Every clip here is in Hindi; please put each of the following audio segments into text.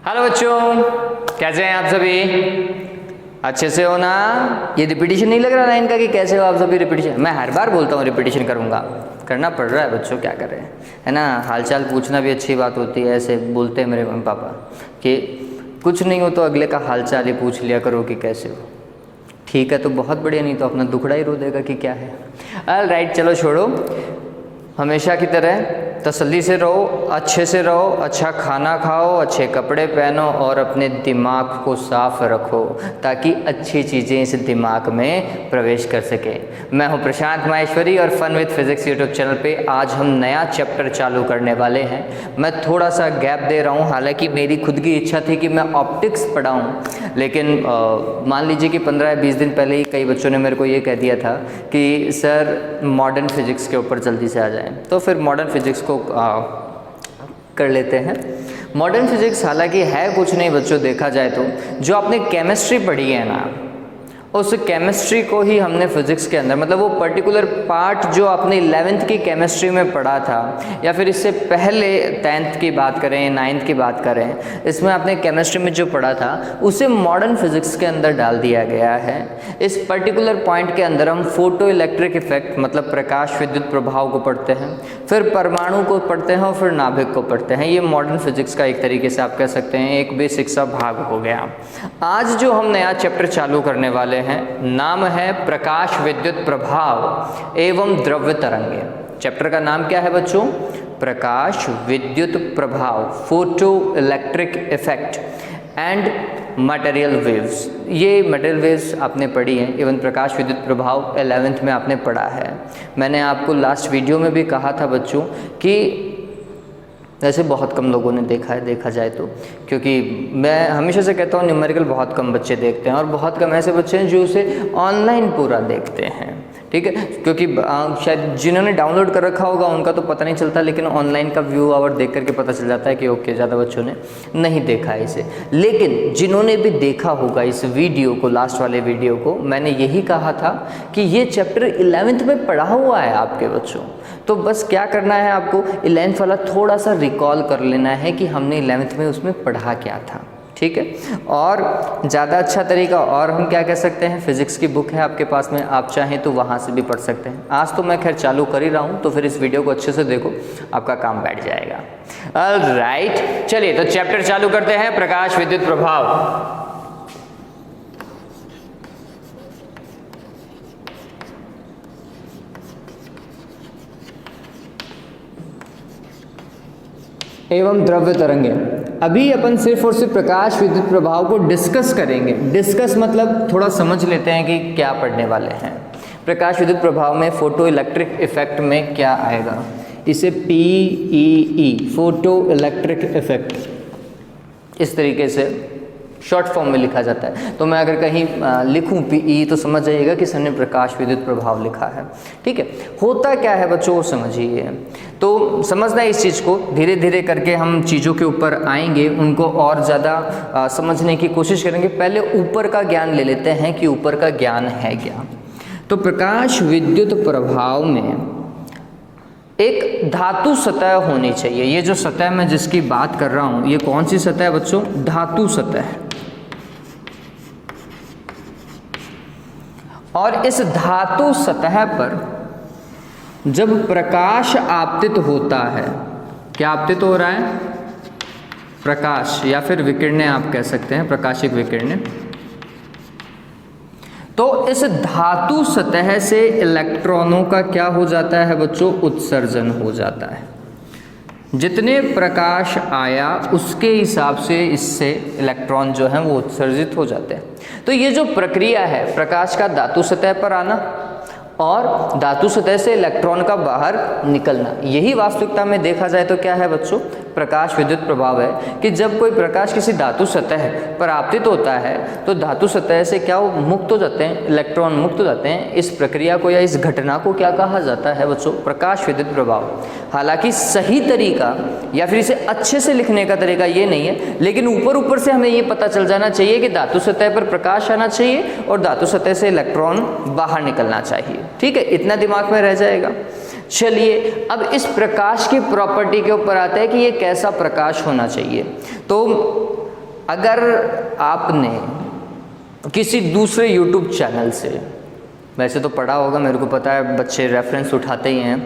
हेलो बच्चों, कैसे हैं आप सभी? अच्छे से हो ना? ये रिपीटिशन नहीं लग रहा ना इनका कि कैसे हो आप सभी? रिपीटिशन मैं हर बार बोलता हूँ, रिपीटिशन करूँगा, करना पड़ रहा है बच्चों, क्या करें, है ना। हालचाल पूछना भी अच्छी बात होती है। ऐसे बोलते हैं मेरे मम्मी पापा कि कुछ नहीं हो तो अगले का हालचाल ही पूछ लिया करो कि कैसे हो। ठीक है तो बहुत बढ़िया, नहीं तो अपना दुखड़ा ही रो देगा कि क्या है। ऑल राइट, चलो छोड़ो। हमेशा की तरह तसल्ली से रहो, अच्छे से रहो, अच्छा खाना खाओ, अच्छे कपड़े पहनो और अपने दिमाग को साफ रखो ताकि अच्छी चीज़ें इस दिमाग में प्रवेश कर सके। मैं हूं प्रशांत माहेश्वरी और fun with physics YouTube channel पे आज हम नया चैप्टर चालू करने वाले हैं। मैं थोड़ा सा गैप दे रहा हूं, हालांकि मेरी खुद की इच्छा थी कि मैं ऑप्टिक्स पढ़ाऊं, लेकिन मान लीजिए कि 15-20 दिन पहले ही कई बच्चों ने मेरे को ये कह दिया था कि सर मॉडर्न फिजिक्स के ऊपर जल्दी से आ जाएं, तो फिर मॉडर्न फिजिक्स को कर लेते हैं। मॉडर्न फिजिक्स हालांकि है कुछ नहीं बच्चों, देखा जाए तो जो आपने केमिस्ट्री पढ़ी है ना, उस केमिस्ट्री को ही हमने फिजिक्स के अंदर, मतलब वो पर्टिकुलर पार्ट जो आपने 11th की केमिस्ट्री में पढ़ा था या फिर इससे पहले 10th की बात करें, 9th की बात करें, इसमें आपने केमिस्ट्री में जो पढ़ा था उसे मॉडर्न फिजिक्स के अंदर डाल दिया गया है। इस पर्टिकुलर पॉइंट के अंदर हम फोटो इलेक्ट्रिक इफेक्ट मतलब प्रकाश विद्युत प्रभाव को पढ़ते हैं, फिर परमाणु को पढ़ते हैं और फिर नाभिक को पढ़ते हैं। ये मॉडर्न फिजिक्स का एक तरीके से आप कह सकते हैं एक बेसिक सा भाग हो गया। आज जो हम नया चैप्टर चालू करने वाले हैं नाम है प्रकाश विद्युत प्रभाव एवं द्रव्य तरंगे। चैप्टर का नाम क्या है बच्चों? प्रकाश विद्युत प्रभाव, photo electric effect and material waves. ये मटेरियल वेव्स आपने पढ़ी हैं, इवन प्रकाश विद्युत प्रभाव 11th में आपने पढ़ा है। मैंने आपको लास्ट वीडियो में भी कहा था बच्चों कि वैसे बहुत कम लोगों ने देखा है, देखा जाए तो, क्योंकि मैं हमेशा से कहता हूँ न्यूमेरिकल बहुत कम बच्चे देखते हैं और बहुत कम ऐसे बच्चे हैं जो उसे ऑनलाइन पूरा देखते हैं, ठीक है। क्योंकि शायद जिन्होंने डाउनलोड कर रखा होगा उनका तो पता नहीं चलता, लेकिन ऑनलाइन का व्यू आवर देख करके पता चल जाता है कि ओके ज़्यादा बच्चों ने नहीं देखा है इसे। लेकिन जिन्होंने भी देखा होगा इस वीडियो को, लास्ट वाले वीडियो को, मैंने यही कहा था कि ये चैप्टर 11th में पढ़ा हुआ है आपके बच्चों, तो बस क्या करना है आपको 11th वाला थोड़ा सा रिकॉल कर लेना है कि हमने 11th में उसमें पढ़ा क्या था, ठीक है। और ज़्यादा अच्छा तरीका और हम क्या कह सकते हैं, फिजिक्स की बुक है आपके पास में, आप चाहें तो वहाँ से भी पढ़ सकते हैं। आज तो मैं खैर चालू कर ही रहा हूँ, तो फिर इस वीडियो को अच्छे से देखो, आपका काम बैठ जाएगा। ऑल राइट, चलिए तो चैप्टर चालू करते हैं, प्रकाश विद्युत प्रभाव। एवं द्रव्य तरंगे। अभी अपन सिर्फ और सिर्फ प्रकाश विद्युत प्रभाव को डिस्कस करेंगे। डिस्कस मतलब थोड़ा समझ लेते हैं कि क्या पढ़ने वाले हैं। प्रकाश विद्युत प्रभाव में फोटो इलेक्ट्रिक इफेक्ट में क्या आएगा, इसे PEE फोटो इलेक्ट्रिक इफेक्ट इस तरीके से शॉर्ट फॉर्म में लिखा जाता है। तो मैं अगर कहीं लिखूं PE तो समझ जाइएगा कि सर ने प्रकाश विद्युत प्रभाव लिखा है, ठीक है। होता क्या है बच्चों वो समझिए, तो समझना है इस चीज़ को, धीरे धीरे करके हम चीज़ों के ऊपर आएंगे, उनको और ज़्यादा समझने की कोशिश करेंगे। पहले ऊपर का ज्ञान ले लेते हैं कि ऊपर का ज्ञान है क्या। तो प्रकाश विद्युत प्रभाव में एक धातु सतह होनी चाहिए। ये जो सतह मैं जिसकी बात कर रहा हूँ, ये कौन सी सतह है बच्चों? धातु सतह। और इस धातु सतह पर जब प्रकाश आपतित होता है, क्या आपतित हो रहा है? प्रकाश या फिर विकिरणें आप कह सकते हैं, प्रकाशिक विकिरणें। तो इस धातु सतह से इलेक्ट्रॉनों का क्या हो जाता है बच्चों? उत्सर्जन हो जाता है। जितने प्रकाश आया उसके हिसाब से इससे इलेक्ट्रॉन जो हैं वो उत्सर्जित हो जाते हैं। तो ये जो प्रक्रिया है प्रकाश का धातु सतह पर आना और धातु सतह से इलेक्ट्रॉन का बाहर निकलना, यही वास्तविकता में देखा जाए तो क्या है बच्चों? प्रकाश विद्युत प्रभाव है कि जब कोई प्रकाश किसी धातु सतह पर आपतित होता है तो धातु सतह से क्या वो मुक्त हो जाते हैं, इलेक्ट्रॉन मुक्त हो जाते हैं। इस प्रक्रिया को या इस घटना को क्या कहा जाता है बच्चों? प्रकाश विद्युत प्रभाव। हालांकि सही तरीका या फिर इसे अच्छे से लिखने का तरीका ये नहीं है, लेकिन ऊपर ऊपर से हमें ये पता चल जाना चाहिए कि धातु सतह पर प्रकाश आना चाहिए और धातु सतह से इलेक्ट्रॉन बाहर निकलना चाहिए, ठीक है। इतना दिमाग में रह जाएगा। चलिए अब इस प्रकाश की प्रॉपर्टी के ऊपर आता है कि ये कैसा प्रकाश होना चाहिए। तो अगर आपने किसी दूसरे YouTube चैनल से, वैसे तो पढ़ा होगा, मेरे को पता है बच्चे रेफरेंस उठाते ही हैं,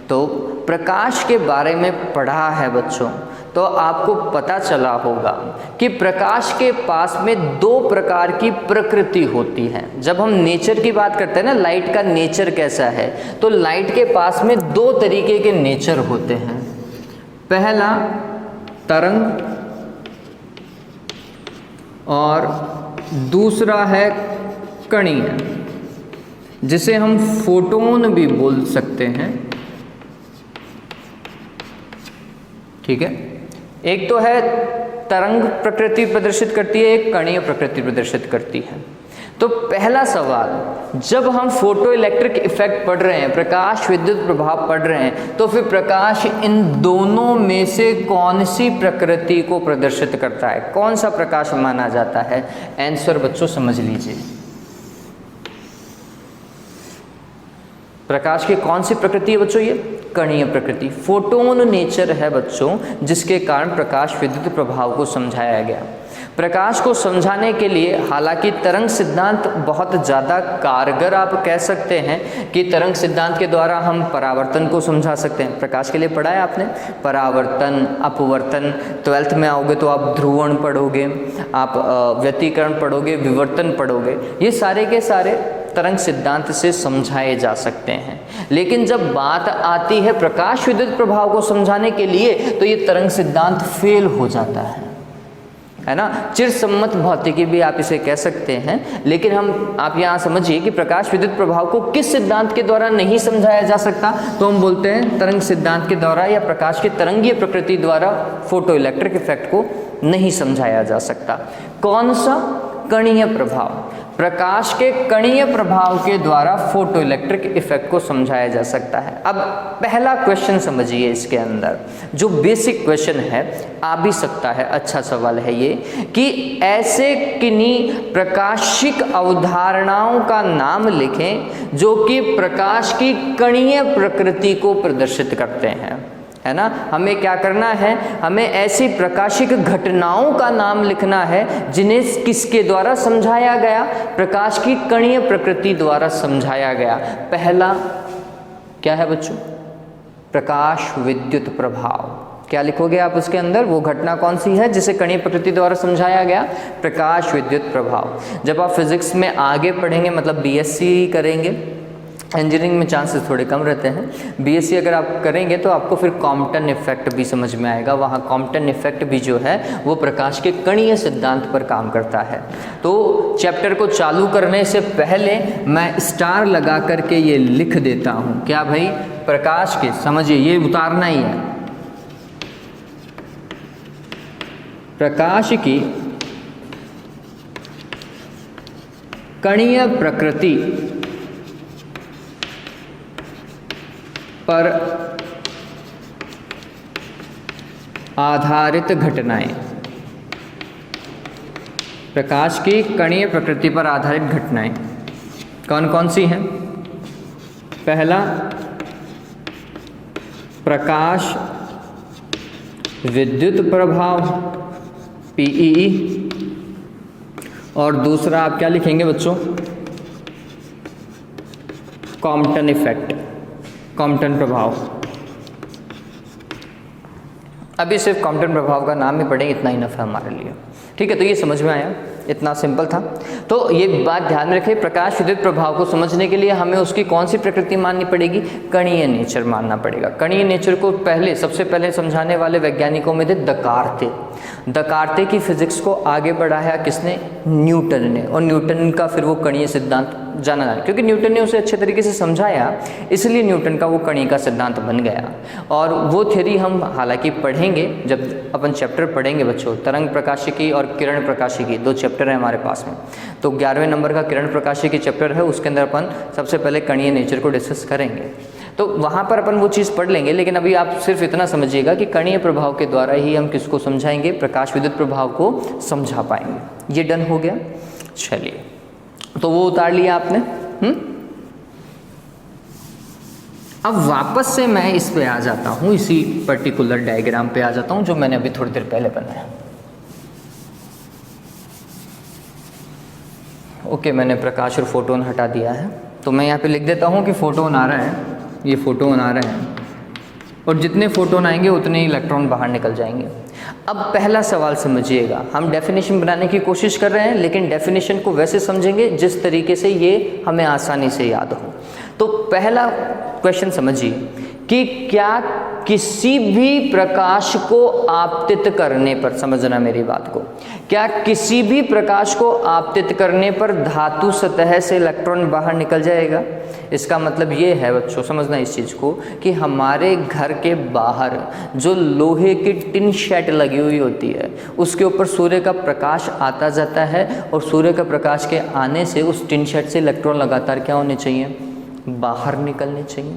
तो प्रकाश के बारे में पढ़ा है बच्चों, तो आपको पता चला होगा कि प्रकाश के पास में दो प्रकार की प्रकृति होती है। जब हम नेचर की बात करते हैं ना, लाइट का नेचर कैसा है, तो लाइट के पास में दो तरीके के नेचर होते हैं। पहला तरंग और दूसरा है कणीय, जिसे हम फोटोन भी बोल सकते हैं। ठीक है, एक तो है तरंग प्रकृति प्रदर्शित करती है, एक कणीय प्रकृति प्रदर्शित करती है। तो पहला सवाल, जब हम फोटो इलेक्ट्रिक इफेक्ट पढ़ रहे हैं, प्रकाश विद्युत प्रभाव पढ़ रहे हैं, तो फिर प्रकाश इन दोनों में से कौन सी प्रकृति को प्रदर्शित करता है, कौन सा प्रकाश माना जाता है? आंसर बच्चों समझ लीजिए, प्रकाश की कौन सी प्रकृति है बच्चों? ये कणीय प्रकृति, फोटोन नेचर है बच्चों, जिसके कारण प्रकाश विद्युत प्रभाव को समझाया गया। प्रकाश को समझाने के लिए हालांकि तरंग सिद्धांत बहुत ज़्यादा कारगर आप कह सकते हैं कि तरंग सिद्धांत के द्वारा हम परावर्तन को समझा सकते हैं। प्रकाश के लिए पढ़ा है आपने, परावर्तन, अपवर्तन, 12th में आओगे तो आप ध्रुवण पढ़ोगे, आप व्यतिकरण पढ़ोगे, विवर्तन पढ़ोगे, ये सारे के सारे तरंग सिद्धांत से समझाए जा सकते हैं। लेकिन जब बात आती है प्रकाश विद्युत प्रभाव को समझाने के लिए, तो ये तरंग सिद्धांत फेल हो जाता है ना। चिरसम्मत भौतिकी भी आप इसे कह सकते हैं, लेकिन आप यहाँ समझिए कि प्रकाश विद्युत प्रभाव को किस सिद्धांत के द्वारा नहीं समझाया जा सकता, तो हम बोलते हैं तरंग सिद्धांत के द्वारा या प्रकाश की तरंगीय प्रकृति द्वारा फोटो इलेक्ट्रिक इफेक्ट को नहीं समझाया जा सकता। कौन सा? कणीय प्रभाव, प्रकाश के कणीय प्रभाव के द्वारा फोटो इलेक्ट्रिक इफेक्ट को समझाया जा सकता है। अब पहला क्वेश्चन समझिए, इसके अंदर जो बेसिक क्वेश्चन है, आ भी सकता है, अच्छा सवाल है ये, कि ऐसे किन्हीं प्रकाशिक अवधारणाओं का नाम लिखें जो कि प्रकाश की कणीय प्रकृति को प्रदर्शित करते हैं, है ना। हमें क्या करना है, हमें ऐसी प्रकाशिक घटनाओं का नाम लिखना है जिन्हें किसके द्वारा समझाया गया? प्रकाश की कणीय प्रकृति द्वारा समझाया गया। पहला क्या है बच्चों? प्रकाश विद्युत प्रभाव। क्या लिखोगे आप उसके अंदर? वो घटना कौन सी है जिसे कणीय प्रकृति द्वारा समझाया गया? प्रकाश विद्युत प्रभाव। जब आप फिजिक्स में आगे पढ़ेंगे, मतलब बीएससी करेंगे, इंजीनियरिंग में चांसेस थोड़े कम रहते हैं, बीएससी अगर आप करेंगे तो आपको फिर कॉम्पटन इफेक्ट भी समझ में आएगा। वहाँ कॉम्पटन इफेक्ट भी जो है वो प्रकाश के कणीय सिद्धांत पर काम करता है। तो चैप्टर को चालू करने से पहले मैं स्टार लगा करके ये लिख देता हूँ। क्या भाई? प्रकाश के, समझिए ये उतारना ही है, प्रकाश की कणीय प्रकृति पर आधारित घटनाएं, प्रकाश की कणीय प्रकृति पर आधारित घटनाएं कौन कौन सी हैं? पहला प्रकाश विद्युत प्रभाव पीई, और दूसरा आप क्या लिखेंगे बच्चों? कॉम्पटन इफेक्ट, कॉम्पटन प्रभाव। अभी सिर्फ कॉम्पटन प्रभाव का नाम ही पढ़ेंगे, इतना ही नफा हमारे लिए। ठीक है, तो ये समझ में आया, इतना सिंपल था। तो ये बात ध्यान में रखें, प्रकाश विद्युत प्रभाव को समझने के लिए हमें उसकी कौन सी प्रकृति माननी पड़ेगी? कणीय नेचर मानना पड़ेगा। कणीय नेचर को सबसे पहले समझाने वाले वैज्ञानिकों में थे दकार्ते। दकार्ते की फिजिक्स को आगे बढ़ाया किसने? न्यूटन ने। और न्यूटन का फिर वो कणीय सिद्धांत जाना जाए, क्योंकि न्यूटन ने उसे अच्छे तरीके से समझाया, इसलिए न्यूटन का वो कणीय का सिद्धांत बन गया। और वो थ्योरी हम हालांकि पढ़ेंगे जब अपन चैप्टर पढ़ेंगे बच्चों, तरंग प्रकाशिकी और किरण प्रकाशिकी, 2 चैप्टर है हमारे पास में। तो 11वें नंबर का किरण प्रकाशिकी चैप्टर है, उसके अंदर अपन सबसे पहले कणीय नेचर को डिस्कस करेंगे, तो वहाँ पर अपन वो चीज़ पढ़ लेंगे। लेकिन अभी आप सिर्फ इतना समझिएगा कि कणीय प्रभाव के द्वारा ही हम किसको समझाएंगे? प्रकाश विद्युत प्रभाव को समझा पाएंगे। ये डन हो गया। चलिए, तो वो उतार लिया आपने। अब वापस से मैं इस पे आ जाता हूँ, इसी पर्टिकुलर डायग्राम पे आ जाता हूँ जो मैंने अभी थोड़ी देर पहले बनाया। ओके, मैंने प्रकाश और फोटोन हटा दिया है, तो मैं यहाँ पे लिख देता हूँ कि फोटोन आ रहा है, ये फोटोन आ रहे हैं और जितने फोटोन आएंगे उतने ही इलेक्ट्रॉन बाहर निकल जाएंगे। अब पहला सवाल समझिएगा, हम डेफिनेशन बनाने की कोशिश कर रहे हैं, लेकिन डेफिनेशन को वैसे समझेंगे जिस तरीके से ये हमें आसानी से याद हो। तो पहला क्वेश्चन समझिए कि क्या किसी भी प्रकाश को आपतित करने पर, समझना मेरी बात को, क्या किसी भी प्रकाश को आपतित करने पर धातु सतह से इलेक्ट्रॉन बाहर निकल जाएगा? इसका मतलब ये है बच्चों, समझना इस चीज़ को, कि हमारे घर के बाहर जो लोहे की टिन शेड लगी हुई होती है उसके ऊपर सूर्य का प्रकाश आता जाता है और सूर्य का प्रकाश के आने से उस टिन शेड से इलेक्ट्रॉन लगातार क्या होने चाहिए? बाहर निकलने चाहिए।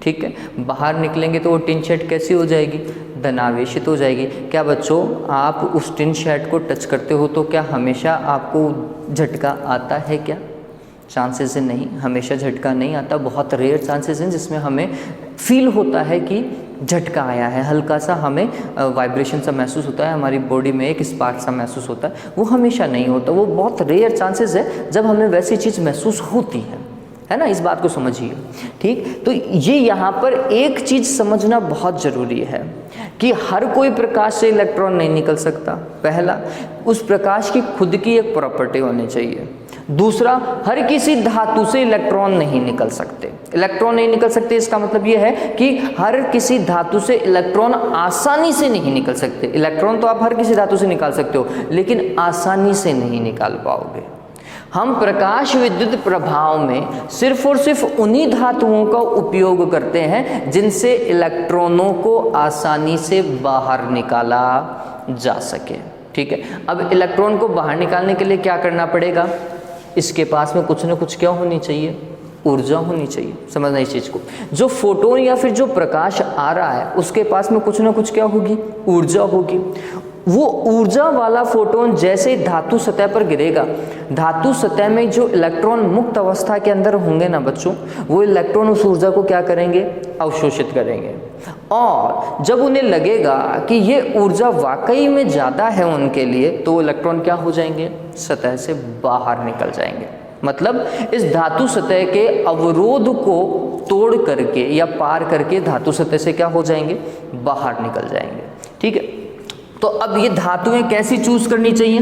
ठीक है, बाहर निकलेंगे तो वो टिन शेड कैसी हो जाएगी? धनावेशित हो जाएगी। क्या बच्चों आप उस टिन शेड को टच करते हो तो क्या हमेशा आपको झटका आता है? क्या चांसेस है? नहीं, हमेशा झटका नहीं आता, बहुत रेयर चांसेस हैं जिसमें हमें फील होता है कि झटका आया है, हल्का सा हमें वाइब्रेशन सा महसूस होता है, हमारी बॉडी में एक स्पार्क सा महसूस होता है। वो हमेशा नहीं होता, वो बहुत रेयर चांसेस है जब हमें वैसी चीज़ महसूस होती है ना? इस बात को समझिए। ठीक, तो ये यहाँ पर एक चीज़ समझना बहुत ज़रूरी है कि हर कोई प्रकाश से इलेक्ट्रॉन नहीं निकल सकता। पहला, उस प्रकाश की खुद की एक प्रॉपर्टी होनी चाहिए। दूसरा, हर किसी धातु से इलेक्ट्रॉन नहीं निकल सकते। इलेक्ट्रॉन नहीं निकल सकते इसका मतलब यह है कि हर किसी धातु से इलेक्ट्रॉन आसानी से नहीं निकल सकते। इलेक्ट्रॉन तो आप हर किसी धातु से निकाल सकते हो, लेकिन आसानी से नहीं निकाल पाओगे। हम प्रकाश विद्युत प्रभाव में सिर्फ और सिर्फ उन्हीं धातुओं का उपयोग करते हैं जिनसे इलेक्ट्रॉनों को आसानी से बाहर निकाला जा सके। ठीक है, अब इलेक्ट्रॉन को बाहर निकालने के लिए क्या करना पड़ेगा? इसके पास में कुछ ना कुछ क्या होनी चाहिए? ऊर्जा होनी चाहिए। समझना इस चीज़ को, जो फोटोन या फिर जो प्रकाश आ रहा है उसके पास में कुछ ना कुछ क्या होगी? ऊर्जा होगी। वो ऊर्जा वाला फोटोन जैसे धातु सतह पर गिरेगा, धातु सतह में जो इलेक्ट्रॉन मुक्त अवस्था के अंदर होंगे ना बच्चों, वो इलेक्ट्रॉन उस ऊर्जा को क्या करेंगे? अवशोषित करेंगे। और जब उन्हें लगेगा कि ये ऊर्जा वाकई में ज़्यादा है उनके लिए, तो इलेक्ट्रॉन क्या हो जाएंगे? सतह से बाहर निकल जाएंगे। मतलब इस धातु सतह के अवरोध को तोड़ करके या पार करके धातु सतह से क्या हो जाएंगे? बाहर निकल जाएंगे। ठीक है, तो अब ये धातुएं कैसी चूज करनी चाहिए?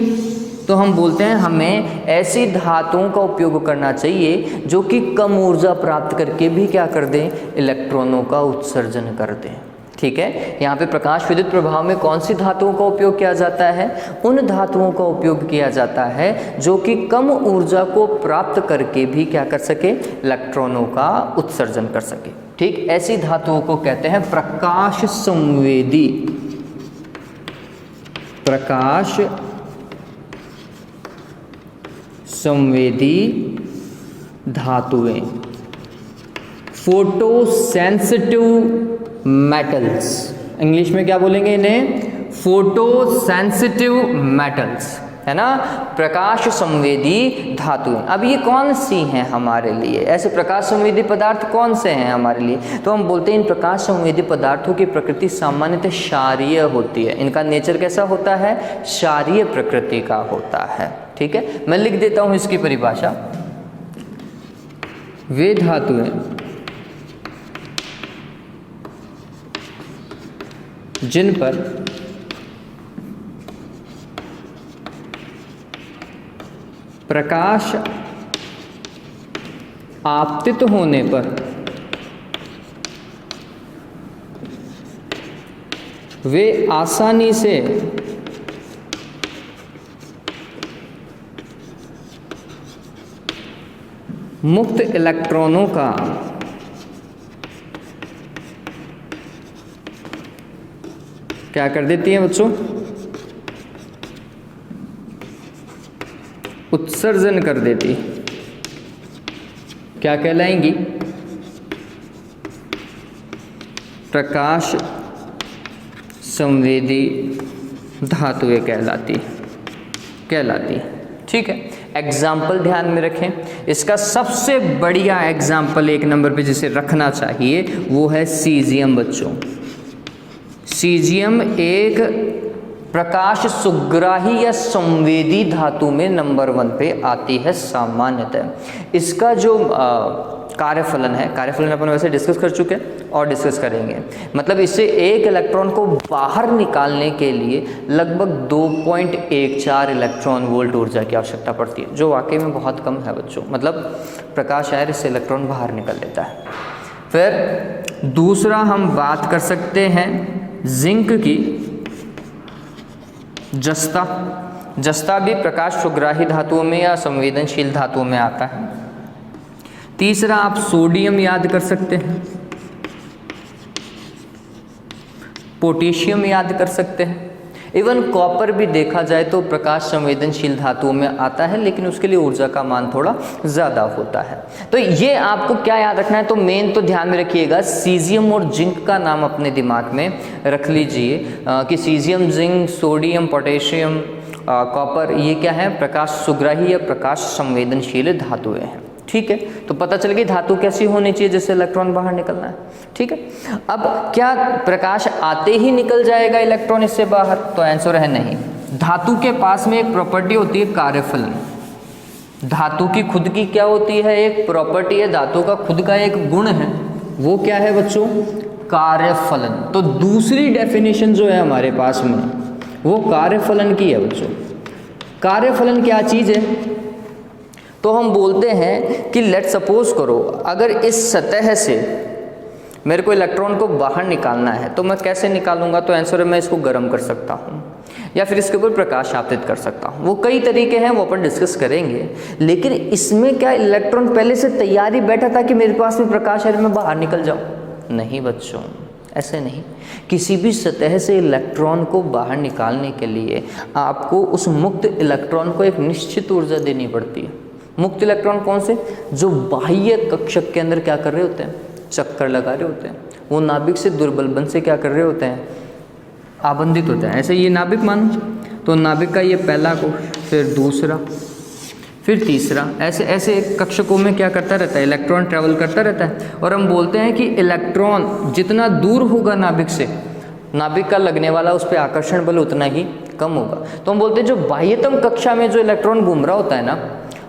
तो हम बोलते हैं हमें ऐसी धातुओं का उपयोग करना चाहिए जो कि कम ऊर्जा प्राप्त करके भी क्या कर दें? इलेक्ट्रॉनों का उत्सर्जन कर दें। ठीक है, यहाँ पे प्रकाश विद्युत प्रभाव में कौन सी धातुओं का उपयोग किया जाता है? उन धातुओं का उपयोग किया जाता है जो कि कम ऊर्जा को प्राप्त करके भी क्या कर सके? इलेक्ट्रॉनों का उत्सर्जन कर सके। ठीक, ऐसी धातुओं को कहते हैं प्रकाश संवेदी। प्रकाश संवेदी धातुएं, फोटो सेंसिटिव मेटल्स। इंग्लिश में क्या बोलेंगे इन्हें? फोटो सेंसिटिव मेटल्स, है ना? प्रकाश संवेदी धातुएं। अब ये कौन सी हैं हमारे लिए? ऐसे प्रकाश संवेदी पदार्थ कौन से हैं हमारे लिए? तो हम बोलते हैं इन प्रकाश संवेदी पदार्थों की प्रकृति सामान्यतः क्षारीय होती है। इनका नेचर कैसा होता है? क्षारीय प्रकृति का होता है। ठीक है, मैं लिख देता हूं इसकी परिभाषा। वे धातुएं जिन पर प्रकाश आपतित होने पर वे आसानी से मुक्त इलेक्ट्रॉनों का क्या कर देती हैं बच्चों? उत्सर्जन कर देती। क्या कहलाएंगी? प्रकाश संवेदी धातुएं कहलाती। ठीक है, एग्जाम्पल ध्यान में रखें। इसका सबसे बढ़िया एग्जाम्पल एक नंबर पे जिसे रखना चाहिए वो है सीजियम बच्चों। सीजियम एक प्रकाश सुग्राही या संवेदी धातु में नंबर 1 पे आती है सामान्यतः। इसका जो कार्यफलन है, कार्यफलन अपन वैसे डिस्कस कर चुके हैं और डिस्कस करेंगे। मतलब इससे एक इलेक्ट्रॉन को बाहर निकालने के लिए लगभग 2.14 इलेक्ट्रॉन वोल्ट ऊर्जा की आवश्यकता पड़ती है, जो वाकई में बहुत कम है बच्चों। मतलब प्रकाश आया, इससे इलेक्ट्रॉन बाहर निकल लेता है। फिर दूसरा हम बात कर सकते हैं जिंक की, जस्ता। जस्ता भी प्रकाश सुग्राही धातुओं में या संवेदनशील धातुओं में आता है। तीसरा आप सोडियम याद कर सकते हैं, पोटेशियम याद कर सकते हैं, इवन कॉपर भी देखा जाए तो प्रकाश संवेदनशील धातुओं में आता है, लेकिन उसके लिए ऊर्जा का मान थोड़ा ज़्यादा होता है। तो ये आपको क्या याद रखना है, तो मेन तो ध्यान में रखिएगा सीजियम और जिंक का नाम अपने दिमाग में रख लीजिए कि caesium, zinc, sodium, potassium, copper, ये क्या है, प्रकाश सुग्राही या प्रकाश संवेदनशील धातुएं हैं। ठीक है, तो पता चल गई धातु कैसी होनी चाहिए जिससे इलेक्ट्रॉन बाहर निकलना है। ठीक है, अब क्या प्रकाश आते ही निकल जाएगा इलेक्ट्रॉन इससे बाहर, तो आंसर है नहीं। धातु के पास में एक प्रॉपर्टी होती है कार्यफलन। धातु की खुद की क्या होती है, एक प्रॉपर्टी है, धातु का खुद का एक गुण है, वो क्या है बच्चों, कार्यफलन। तो दूसरी डेफिनेशन जो है हमारे पास में वो कार्यफलन की है बच्चों। कार्यफलन क्या चीज़ है, तो हम बोलते हैं कि लेट सपोज करो अगर इस सतह से मेरे को इलेक्ट्रॉन को बाहर निकालना है तो मैं कैसे निकालूंगा, तो आंसर है मैं इसको गर्म कर सकता हूँ या फिर इसके ऊपर प्रकाश आपतित कर सकता हूँ। वो कई तरीके हैं, वो अपन डिस्कस करेंगे। लेकिन इसमें क्या इलेक्ट्रॉन पहले से तैयारी बैठा था कि मेरे पास में प्रकाश है मैं बाहर निकल जाऊँ? नहीं बच्चों, ऐसे नहीं। किसी भी सतह से इलेक्ट्रॉन को बाहर निकालने के लिए आपको उस मुक्त इलेक्ट्रॉन को एक निश्चित ऊर्जा देनी पड़ती है। मुक्त इलेक्ट्रॉन कौन से, जो बाह्य कक्षक के अंदर क्या कर रहे होते हैं, चक्कर लगा रहे होते हैं, वो नाभिक से दुर्बल बल से क्या कर रहे होते हैं, आबंधित होते हैं। ऐसे ये नाभिक मानो, तो नाभिक का ये पहला कोश, फिर दूसरा, फिर तीसरा, ऐसे ऐसे कक्षकों में क्या करता रहता है, इलेक्ट्रॉन ट्रेवल करता रहता है। और हम बोलते हैं कि इलेक्ट्रॉन जितना दूर होगा नाभिक से, नाभिक का लगने वाला उस पर आकर्षण बल उतना ही कम होगा। तो हम बोलते हैं जो बाह्यतम कक्षा में जो इलेक्ट्रॉन घूम रहा होता है ना,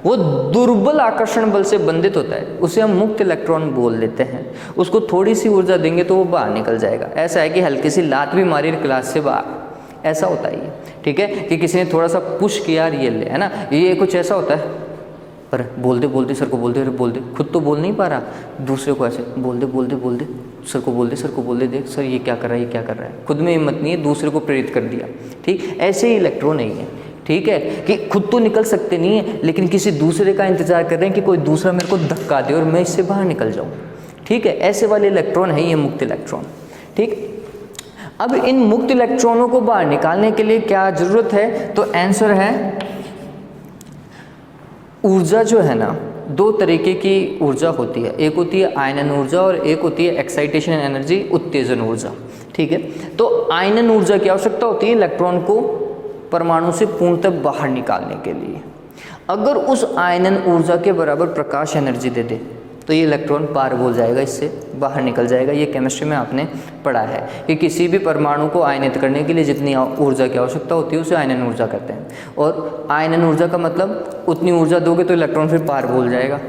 वो दुर्बल आकर्षण बल से बंधित होता है, उसे हम मुक्त इलेक्ट्रॉन बोल देते हैं। उसको थोड़ी सी ऊर्जा देंगे तो वो बाहर निकल जाएगा। ऐसा है कि हल्की सी लात भी मारी क्लास से बाहर, ऐसा होता है ये। ठीक है, कि किसी ने थोड़ा सा पुश किया, ये ले, है ना, ये कुछ ऐसा होता है। पर बोलते बोलते सर को बोल दे, बोल दे, खुद तो बोल नहीं पा रहा, दूसरे को ऐसे बोल दे बोल दे बोल दे, सर को बोल दे, सर को बोल दे, देख सर ये क्या कर रहा है, ये क्या कर रहा है। खुद में हिम्मत नहीं है, दूसरे को प्रेरित कर दिया। ठीक, ऐसे ही इलेक्ट्रॉन नहीं है। ठीक है, कि खुद तो निकल सकते नहीं है, लेकिन किसी दूसरे का इंतजार कर रहे हैं कि कोई दूसरा मेरे को धक्का दे और मैं इससे बाहर निकल जाऊं। ठीक है, ऐसे वाले इलेक्ट्रॉन है ये मुक्त इलेक्ट्रॉन। ठीक, अब इन मुक्त इलेक्ट्रॉनों को बाहर निकालने के लिए क्या जरूरत है, तो आंसर है ऊर्जा जो है ना, दो तरीके की ऊर्जा होती है। एक होती है आयनन ऊर्जा और एक होती है एक्साइटेशन एनर्जी, उत्तेजन ऊर्जा। ठीक है, तो आयनन ऊर्जा की आवश्यकता होती है इलेक्ट्रॉन को परमाणु से पूर्णतः बाहर निकालने के लिए। अगर उस आयनन ऊर्जा के बराबर प्रकाश एनर्जी दे दे तो ये इलेक्ट्रॉन पार हो जाएगा, इससे बाहर निकल जाएगा। ये केमिस्ट्री में आपने पढ़ा है कि किसी भी परमाणु को आयनित करने के लिए जितनी ऊर्जा की आवश्यकता होती है उसे आयनन ऊर्जा कहते हैं। और आयनन ऊर्जा का मतलब उतनी ऊर्जा दोगे तो इलेक्ट्रॉन फिर पार हो जाएगा।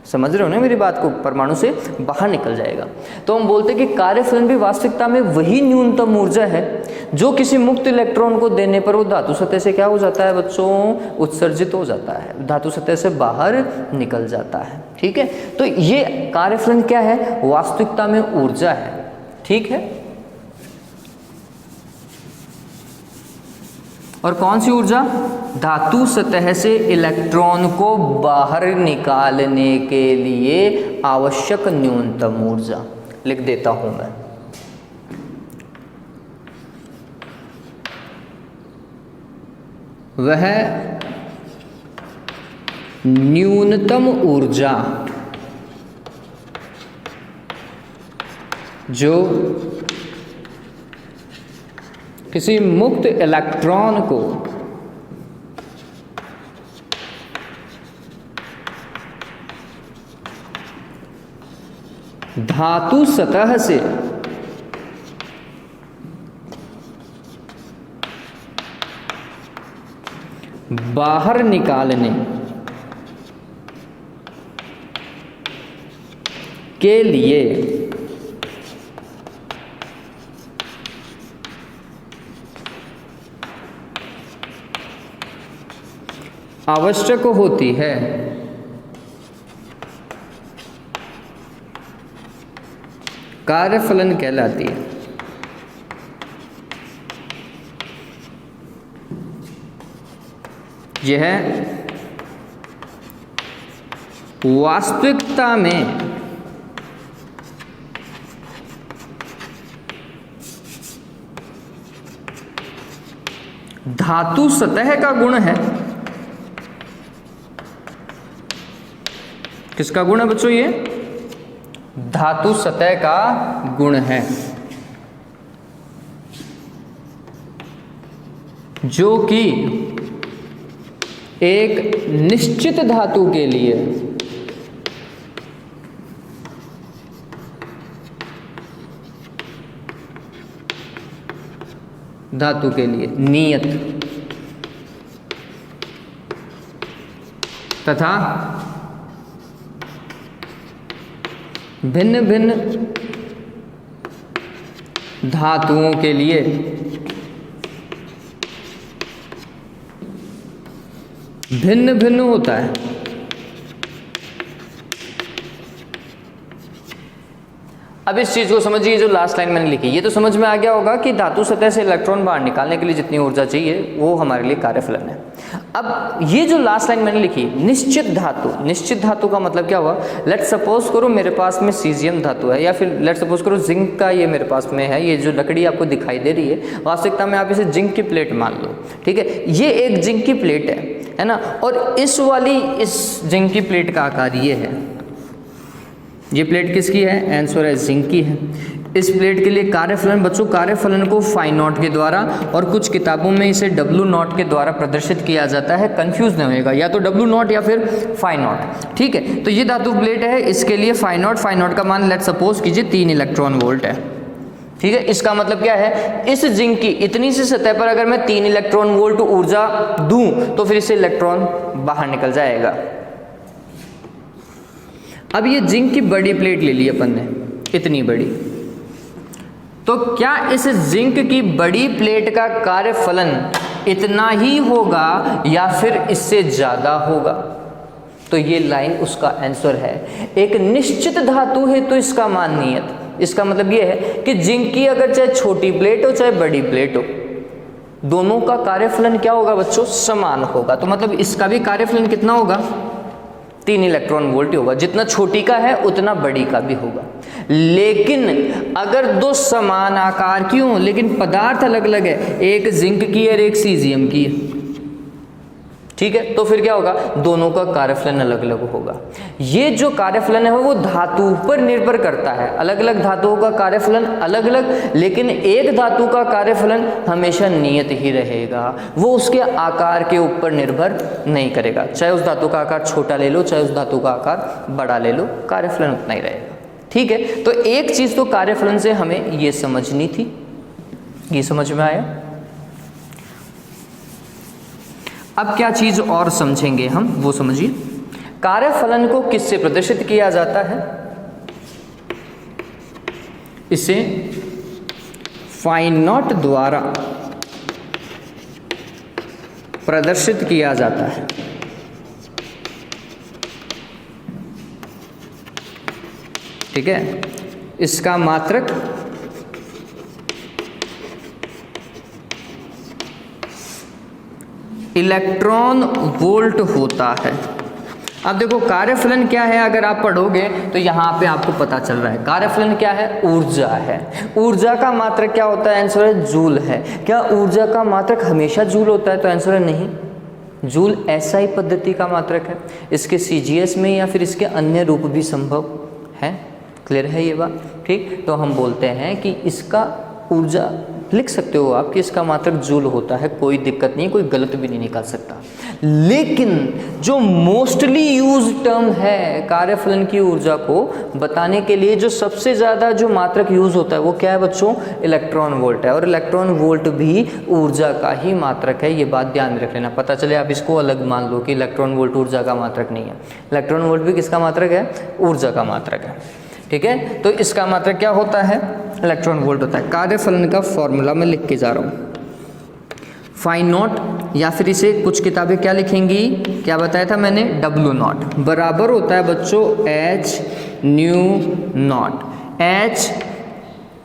समझ रहे हो ना मेरी बात को, परमाणु से बाहर निकल जाएगा। तो हम बोलते हैं कि कार्यफलन भी वास्तविकता में वही न्यूनतम ऊर्जा है जो किसी मुक्त इलेक्ट्रॉन को देने पर वो धातु सतह से क्या हो जाता है बच्चों, उत्सर्जित हो जाता है, धातु सतह से बाहर निकल जाता है। ठीक है, तो ये कार्यफलन क्या है, वास्तविकता में ऊर्जा है। ठीक है, और कौन सी ऊर्जा, धातु सतह से इलेक्ट्रॉन को बाहर निकालने के लिए आवश्यक न्यूनतम ऊर्जा। लिख देता हूं मैं, वह न्यूनतम ऊर्जा जो किसी मुक्त इलेक्ट्रॉन को धातु सतह से बाहर निकालने के लिए आवश्यक होती है कार्यफलन कहलाती है। यह वास्तविकता में धातु सतह का गुण है। किसका गुण है बच्चों? ये धातु सतह का गुण है, जो कि एक निश्चित धातु के लिए नियत तथा भिन्न भिन्न धातुओं के लिए भिन्न भिन्न होता है। अब इस चीज को समझिए, जो लास्ट लाइन मैंने लिखी, ये तो समझ में आ गया होगा कि धातु सतह से इलेक्ट्रॉन बाहर निकालने के लिए जितनी ऊर्जा चाहिए वो हमारे लिए कार्यफलन है। अब ये जो लास्ट लाइन मैंने लिखी, निश्चित धातु, निश्चित धातु का मतलब क्या हुआ? लेट्स सपोज करो मेरे पास में सीजियम धातु है, या फिर लेट्स सपोज करो जिंक का ये मेरे पास में है, ये जो लकड़ी आपको दिखाई दे रही है वास्तविकता में आप इसे जिंक की प्लेट मान लो, ठीक है। ये एक जिंक की प्लेट है ना, और इस जिंक की प्लेट का आकार ये है। ये प्लेट किसकी है? आंसर है जिंक की है। इस प्लेट के लिए कार्यफलन बच्चों, कार्यफलन को फाई नॉट के द्वारा और कुछ किताबों में इसे डब्ल्यू नॉट के द्वारा प्रदर्शित किया जाता है। कंफ्यूज नहीं होएगा, या तो डब्ल्यू नॉट या फिर फाई नॉट, ठीक है। तो ये धातु प्लेट है, इसके लिए फाई नॉट का मान लेट सपोज कीजिए 3 इलेक्ट्रॉन वोल्ट है, ठीक है। इसका मतलब क्या है? इस जिंक की इतनी सी सतह पर अगर मैं 3 इलेक्ट्रॉन वोल्ट ऊर्जा दूं तो फिर इससे इलेक्ट्रॉन बाहर निकल जाएगा। अब ये जिंक की बड़ी प्लेट ले ली अपन ने, इतनी बड़ी, तो क्या इस जिंक की बड़ी प्लेट का कार्यफलन इतना ही होगा या फिर इससे ज्यादा होगा? तो ये लाइन उसका आंसर है। एक निश्चित धातु है तो इसका मान नियत। इसका मतलब ये है कि जिंक की अगर चाहे छोटी प्लेट हो चाहे बड़ी प्लेट हो, दोनों का कार्यफलन क्या होगा बच्चों? समान होगा। तो मतलब इसका भी कार्यफलन कितना होगा? 3 इलेक्ट्रॉन वोल्ट होगा। जितना छोटी का है उतना बड़ी का भी होगा। लेकिन अगर दो समान आकार की हों लेकिन पदार्थ अलग अलग है, एक जिंक की है और एक सीजियम की है, ठीक है, तो फिर क्या होगा? दोनों का कार्यफलन अलग अलग होगा। ये जो कार्यफलन है वो धातु पर निर्भर करता है। अलग अलग धातुओं का कार्यफलन अलग अलग, लेकिन एक धातु का कार्यफलन हमेशा नियत ही रहेगा। वो उसके आकार के ऊपर निर्भर नहीं करेगा। चाहे उस धातु का आकार छोटा ले लो, चाहे उस धातु का आकार बड़ा ले लो, कार्यफलन उतना ही रहेगा, ठीक है। तो एक चीज तो कार्यफलन से हमें ये समझनी थी, ये समझ में आया। अब क्या चीज और समझेंगे हम, वो समझिए। कार्यफलन को किससे प्रदर्शित किया जाता है? इसे फाई नॉट द्वारा प्रदर्शित किया जाता है, ठीक है। इसका मात्रक इलेक्ट्रॉन वोल्ट होता है। अब देखो कार्यफलन क्या है, अगर आप पढ़ोगे तो यहाँ पे आपको पता चल रहा है कार्यफलन क्या है? ऊर्जा है। ऊर्जा का मात्रक क्या होता है? आंसर है जूल है। क्या ऊर्जा का मात्रक हमेशा जूल होता है? तो आंसर है नहीं। जूल एसआई पद्धति का मात्रक है। इसके सीजीएस में या फिर इसके अन्य रूप भी संभव है। क्लियर है ये बात? ठीक। तो हम बोलते हैं कि इसका ऊर्जा लिख सकते हो आप कि इसका मात्रक जूल होता है, कोई दिक्कत नहीं, कोई गलत भी नहीं निकाल सकता। लेकिन जो मोस्टली यूज टर्म है कार्यफलन की ऊर्जा को बताने के लिए, जो सबसे ज़्यादा जो मात्रक यूज होता है वो क्या है बच्चों? इलेक्ट्रॉन वोल्ट है। और इलेक्ट्रॉन वोल्ट भी ऊर्जा का ही मात्रक है, ये बात ध्यान में रख लेना। पता चले आप इसको अलग मान लो कि इलेक्ट्रॉन वोल्ट ऊर्जा का मात्रक नहीं है, इलेक्ट्रॉन वोल्ट भी किसका मात्रक है? ऊर्जा का मात्रक है। ठीक है, तो इसका मात्रक क्या होता है? इलेक्ट्रॉन वोल्ट होता है। कार्यफलन का फॉर्मूला मैं लिख के जा रहा हूँ, फाई नॉट, या फिर इसे कुछ किताबें क्या लिखेंगी, क्या बताया था मैंने? डब्ल्यू नॉट बराबर होता है बच्चों H new not. H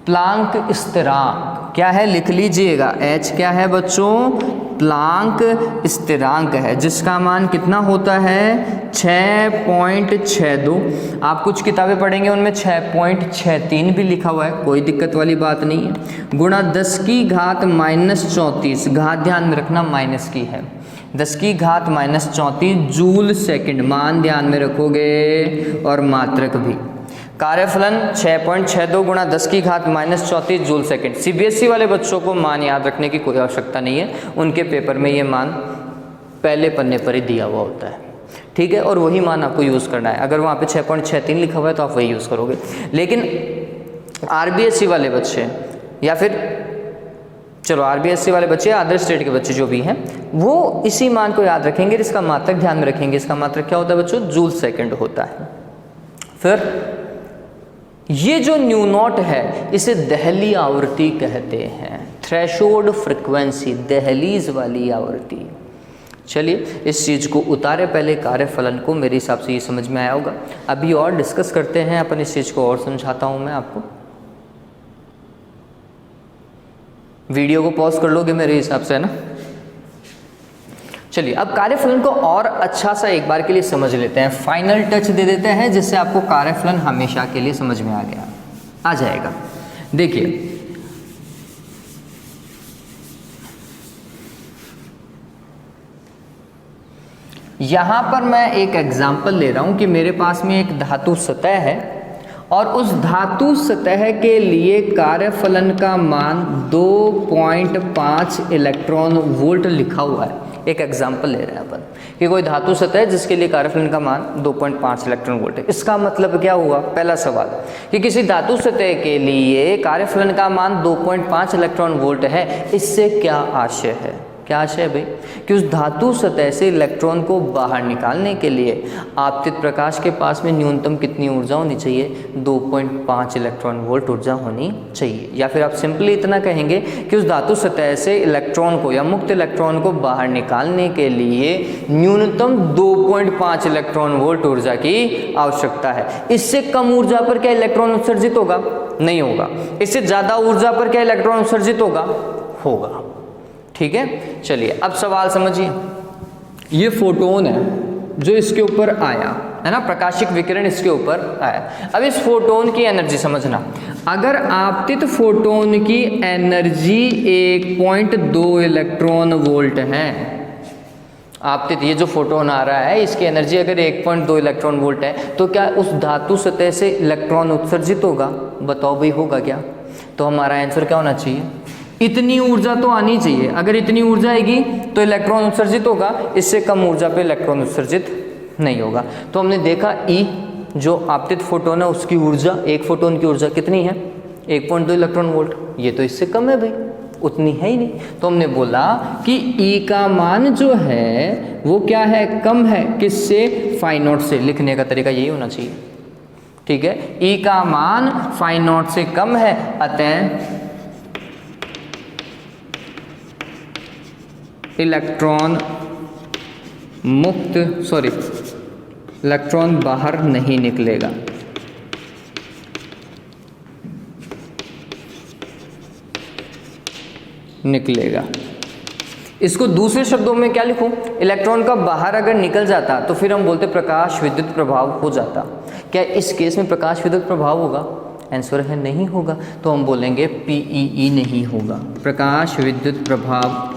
Planck स्थिरांक क्या है? लिख लीजिएगा, एच क्या है बच्चों? प्लांक स्थिरांक है, जिसका मान कितना होता है? 6.62। आप कुछ किताबें पढ़ेंगे उनमें 6.63 भी लिखा हुआ है, कोई दिक्कत वाली बात नहीं है। गुणा 10 की घात -34, घात ध्यान में रखना माइनस की है, 10 की घात -34 जूल सेकंड, मान ध्यान में रखोगे, और मात्रक भी। कार्यफलन 6.62 गुणा 10 की घात -34 जूल सेकंड। सीबीएसई वाले बच्चों को मान याद रखने की कोई आवश्यकता नहीं है, उनके पेपर में ये मान पहले पन्ने पर ही दिया हुआ होता है। ठीक है, और वही मान आपको यूज़ करना है। अगर वहाँ पे 6.63 लिखा हुआ है तो आप वही यूज़ करोगे। लेकिन आरबीएसई वाले बच्चे, या फिर चलो आरबीएसई वाले बच्चे, अदर स्टेट के बच्चे जो भी हैं, वो इसी मान को याद रखेंगे, इसका मात्रक ध्यान में रखेंगे। इसका मात्रक क्या होता है बच्चों? जूल सेकंड होता है। फिर ये जो न्यू नॉट है इसे दहली आवृत्ति कहते हैं, थ्रेशोल्ड फ्रीक्वेंसी, दहलीज वाली आवृत्ति। चलिए इस चीज़ को उतारे पहले कार्यफलन को, मेरे हिसाब से ये समझ में आया होगा। अभी और डिस्कस करते हैं अपन, इस चीज़ को और समझाता हूँ मैं आपको। वीडियो को पॉज कर लोगे मेरे हिसाब से, है ना? चलिए अब कार्यफलन को और अच्छा सा एक बार के लिए समझ लेते हैं, फाइनल टच दे देते हैं, जिससे आपको कार्यफलन हमेशा के लिए समझ में आ जाएगा। देखिए यहां पर मैं एक एग्जांपल ले रहा हूं कि मेरे पास में एक धातु सतह है और उस धातु सतह के लिए कार्यफलन का मान 2.5 इलेक्ट्रॉन वोल्ट लिखा हुआ है। एक एग्जाम्पल ले रहे हैं अपन कि कोई धातु सतह है जिसके लिए कार्यफलन का मान 2.5 इलेक्ट्रॉन वोल्ट है। इसका मतलब क्या हुआ? पहला सवाल कि किसी धातु सतह के लिए कार्यफलन का मान 2.5 इलेक्ट्रॉन वोल्ट है, इससे क्या आशय है? क्या आशय है भाई? कि उस धातु सतह से इलेक्ट्रॉन को बाहर निकालने के लिए आपतित प्रकाश के पास में न्यूनतम कितनी ऊर्जा होनी चाहिए? 2.5 इलेक्ट्रॉन वोल्ट ऊर्जा होनी चाहिए। या फिर आप सिंपली इतना कहेंगे कि उस धातु सतह से इलेक्ट्रॉन को या मुक्त इलेक्ट्रॉन को बाहर निकालने के लिए न्यूनतम 2.5 इलेक्ट्रॉन वोल्ट ऊर्जा की आवश्यकता है। इससे कम ऊर्जा पर क्या इलेक्ट्रॉन उत्सर्जित होगा? नहीं होगा। इससे ज़्यादा ऊर्जा पर क्या इलेक्ट्रॉन उत्सर्जित होगा? होगा। ठीक है, चलिए अब सवाल समझिए। ये फोटोन है जो इसके ऊपर आया है ना, प्रकाशिक विकिरण इसके ऊपर आया। अब इस फोटोन की एनर्जी समझना, अगर आपतित फोटोन की एनर्जी 1.2 इलेक्ट्रॉन वोल्ट है, आपतित ये जो फोटोन आ रहा है इसकी एनर्जी अगर 1.2 इलेक्ट्रॉन वोल्ट है, तो क्या उस धातु सतह से इलेक्ट्रॉन उत्सर्जित होगा? बताओ भाई, होगा क्या? तो हमारा आंसर क्या होना चाहिए? इतनी ऊर्जा तो आनी चाहिए। अगर इतनी ऊर्जा आएगी तो इलेक्ट्रॉन उत्सर्जित होगा, इससे कम ऊर्जा पे इलेक्ट्रॉन उत्सर्जित नहीं होगा। तो हमने देखा ई जो आपतित फोटोन है उसकी ऊर्जा, एक फोटोन की ऊर्जा कितनी है? 1.2 इलेक्ट्रॉन वोल्ट। ये तो इससे कम है भाई, उतनी है ही नहीं। तो हमने बोला कि ई का मान जो है वो क्या है? कम है। किससे? फाई नॉट से। लिखने का तरीका यही होना चाहिए। ठीक है, ई का मान फाई नॉट से कम है, अतः इलेक्ट्रॉन इलेक्ट्रॉन बाहर नहीं निकलेगा। इसको दूसरे शब्दों में क्या लिखूं? इलेक्ट्रॉन का बाहर अगर निकल जाता तो फिर हम बोलते प्रकाश विद्युत प्रभाव हो जाता। क्या इस केस में प्रकाश विद्युत प्रभाव होगा? आंसर है नहीं होगा। तो हम बोलेंगे पीईई नहीं होगा, प्रकाश विद्युत प्रभाव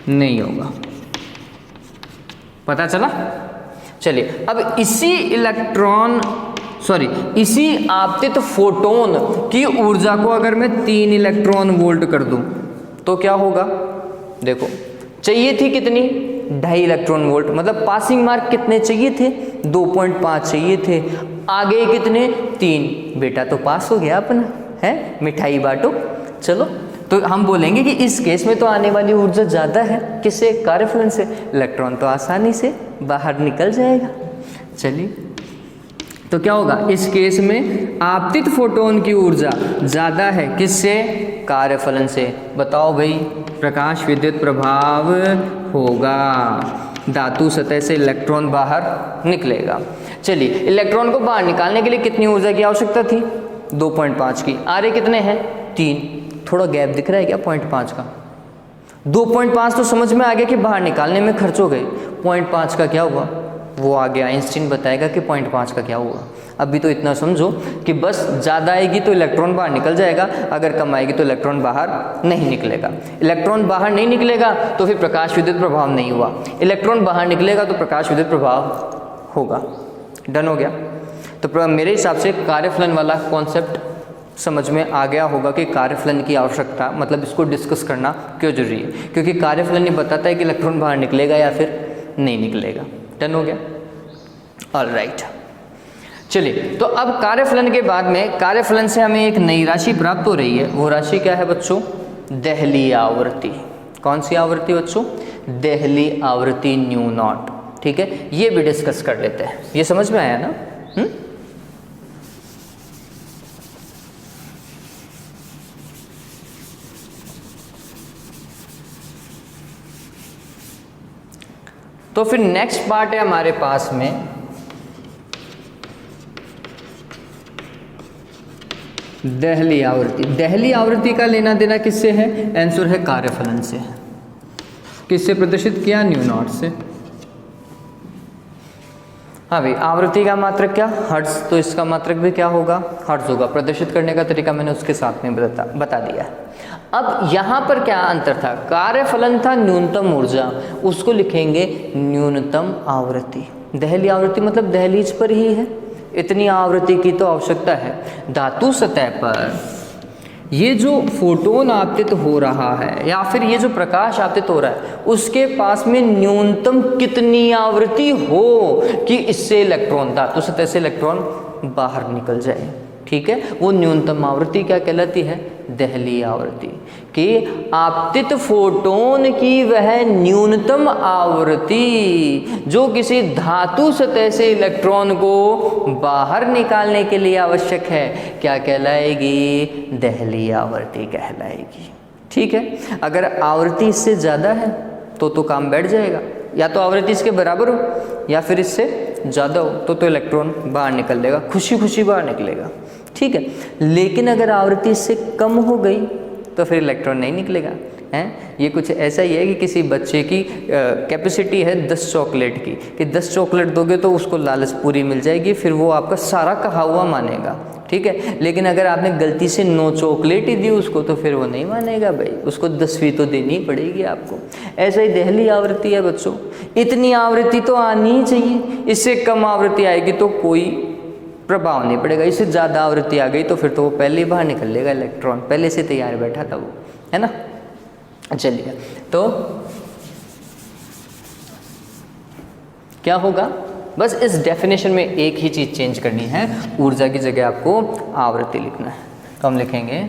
नहीं होगा। पता चला? चलिए अब इसी इलेक्ट्रॉन सॉरी इसी आपतित फोटोन की ऊर्जा को अगर मैं 3 इलेक्ट्रॉन वोल्ट कर दूं तो क्या होगा? देखो चाहिए थी कितनी? 2.5 इलेक्ट्रॉन वोल्ट, मतलब पासिंग मार्क कितने चाहिए थे? 2.5 चाहिए थे। आगे कितने? 3। बेटा तो पास हो गया अपना, है मिठाई बांटो। चलो तो हम बोलेंगे कि इस केस में तो आने वाली ऊर्जा ज़्यादा है, किससे? कार्यफलन से। इलेक्ट्रॉन तो आसानी से बाहर निकल जाएगा। चलिए तो क्या होगा इस केस में? आपतित फोटोन की ऊर्जा ज़्यादा है, किससे? कार्यफलन से। बताओ भाई, प्रकाश विद्युत प्रभाव होगा, धातु सतह से इलेक्ट्रॉन बाहर निकलेगा। चलिए इलेक्ट्रॉन को बाहर निकालने के लिए कितनी ऊर्जा की आवश्यकता थी? 2.5 की। आ रहे कितने हैं? 3। थोड़ा गैप दिख रहा है क्या 0.5 का? 2.5 तो समझ में आ गया कि बाहर निकालने में खर्च हो गए। 0.5 का क्या हुआ वो आ गया, आइंस्टीन बताएगा कि 0.5 का क्या हुआ। अभी तो इतना समझो कि बस ज़्यादा आएगी तो इलेक्ट्रॉन बाहर निकल जाएगा, अगर कम आएगी तो इलेक्ट्रॉन बाहर नहीं निकलेगा। इलेक्ट्रॉन बाहर नहीं निकलेगा तो फिर प्रकाश विद्युत प्रभाव नहीं हुआ, इलेक्ट्रॉन बाहर निकलेगा तो प्रकाश विद्युत प्रभाव होगा। डन हो गया? तो मेरे हिसाब से कार्यफलन वाला कॉन्सेप्ट समझ में आ गया होगा कि कार्यफलन की आवश्यकता, मतलब इसको डिस्कस करना क्यों जरूरी है, क्योंकि कार्यफलन ये बताता है कि इलेक्ट्रॉन बाहर निकलेगा या फिर नहीं निकलेगा। डन हो गया? ऑलराइट। चलिए तो अब कार्यफलन के बाद में, कार्यफलन से हमें एक नई राशि प्राप्त हो रही है। वो राशि क्या है बच्चों? देहली आवृत्ति। कौन सी आवृत्ति बच्चों? देहली आवृत्ति न्यू नॉट। ठीक है, ये भी डिस्कस कर लेते हैं। ये समझ में आया ना? तो फिर नेक्स्ट पार्ट है हमारे पास में देहली आवृत्ति। देहली आवृत्ति का लेना देना किससे है? आंसर है कार्यफलन से। किससे प्रदर्शित किया? न्यू नॉट से। हाँ भाई, आवृत्ति का मात्रक क्या? हर्ट्ज, तो इसका मात्रक भी क्या होगा? हर्ट्ज होगा। प्रदर्शित करने का तरीका मैंने उसके साथ में बता दिया है। अब यहाँ पर क्या अंतर था? कार्यफलन था न्यूनतम ऊर्जा, उसको लिखेंगे न्यूनतम आवृत्ति। देहली आवृत्ति मतलब दहलीज पर ही है, इतनी आवृत्ति की तो आवश्यकता है। धातु सतह पर ये जो फोटोन आपतित हो रहा है या फिर ये जो प्रकाश आपतित हो रहा है, उसके पास में न्यूनतम कितनी आवृत्ति हो कि इससे इलेक्ट्रॉन, धातु सतह से इलेक्ट्रॉन बाहर निकल जाए। ठीक है, वो न्यूनतम आवृत्ति क्या कहलाती है? देहली आवृत्ति। कि आपतित फोटोन की वह न्यूनतम आवृत्ति जो किसी धातु सतह से इलेक्ट्रॉन को बाहर निकालने के लिए आवश्यक है, क्या कहलाएगी? देहली आवृत्ति कहलाएगी। ठीक है, अगर आवृत्ति इससे ज़्यादा है तो काम बैठ जाएगा, या तो आवृत्ति इसके बराबर हो या फिर इससे ज़्यादा हो तो इलेक्ट्रॉन बाहर निकल लेगा, खुशी खुशी बाहर निकलेगा। ठीक है, लेकिन अगर आवृत्ति इससे कम हो गई तो फिर इलेक्ट्रॉन नहीं निकलेगा। हैं, ये कुछ ऐसा ही है कि किसी बच्चे की कैपेसिटी है 10 चॉकलेट की, कि 10 चॉकलेट दोगे तो उसको लालच पूरी मिल जाएगी, फिर वो आपका सारा कहा हुआ मानेगा। ठीक है, लेकिन अगर आपने गलती से 9 चॉकलेट ही दी उसको तो फिर वो नहीं मानेगा भाई, उसको 10वीं तो देनी पड़ेगी आपको। ऐसा ही देहली आवृत्ति है बच्चों, इतनी आवृत्ति तो आनी ही चाहिए, इससे कम आवृत्ति आएगी तो कोई प्रभाव नहीं पड़ेगा, इससे ज़्यादा आवृत्ति आ गई तो फिर तो वो पहले ही बाहर निकल लेगा इलेक्ट्रॉन, पहले से तैयार बैठा था वो, है ना। चलिए तो क्या होगा, बस इस डेफिनेशन में एक ही चीज़ चेंज करनी है, ऊर्जा की जगह आपको आवृत्ति लिखना है। तो हम लिखेंगे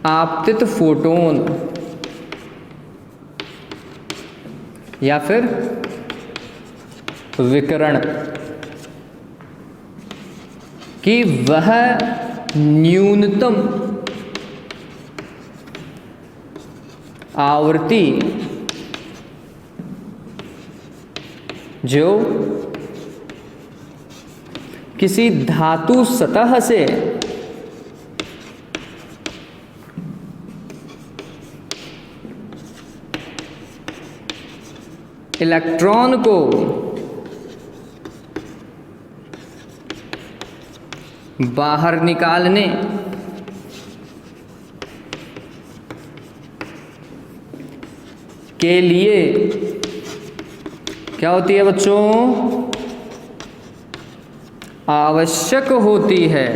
आपतित फोटोन या फिर विकिरण की वह न्यूनतम आवृत्ति जो किसी धातु सतह से इलेक्ट्रॉन को बाहर निकालने के लिए क्या होती है बच्चों? आवश्यक होती है।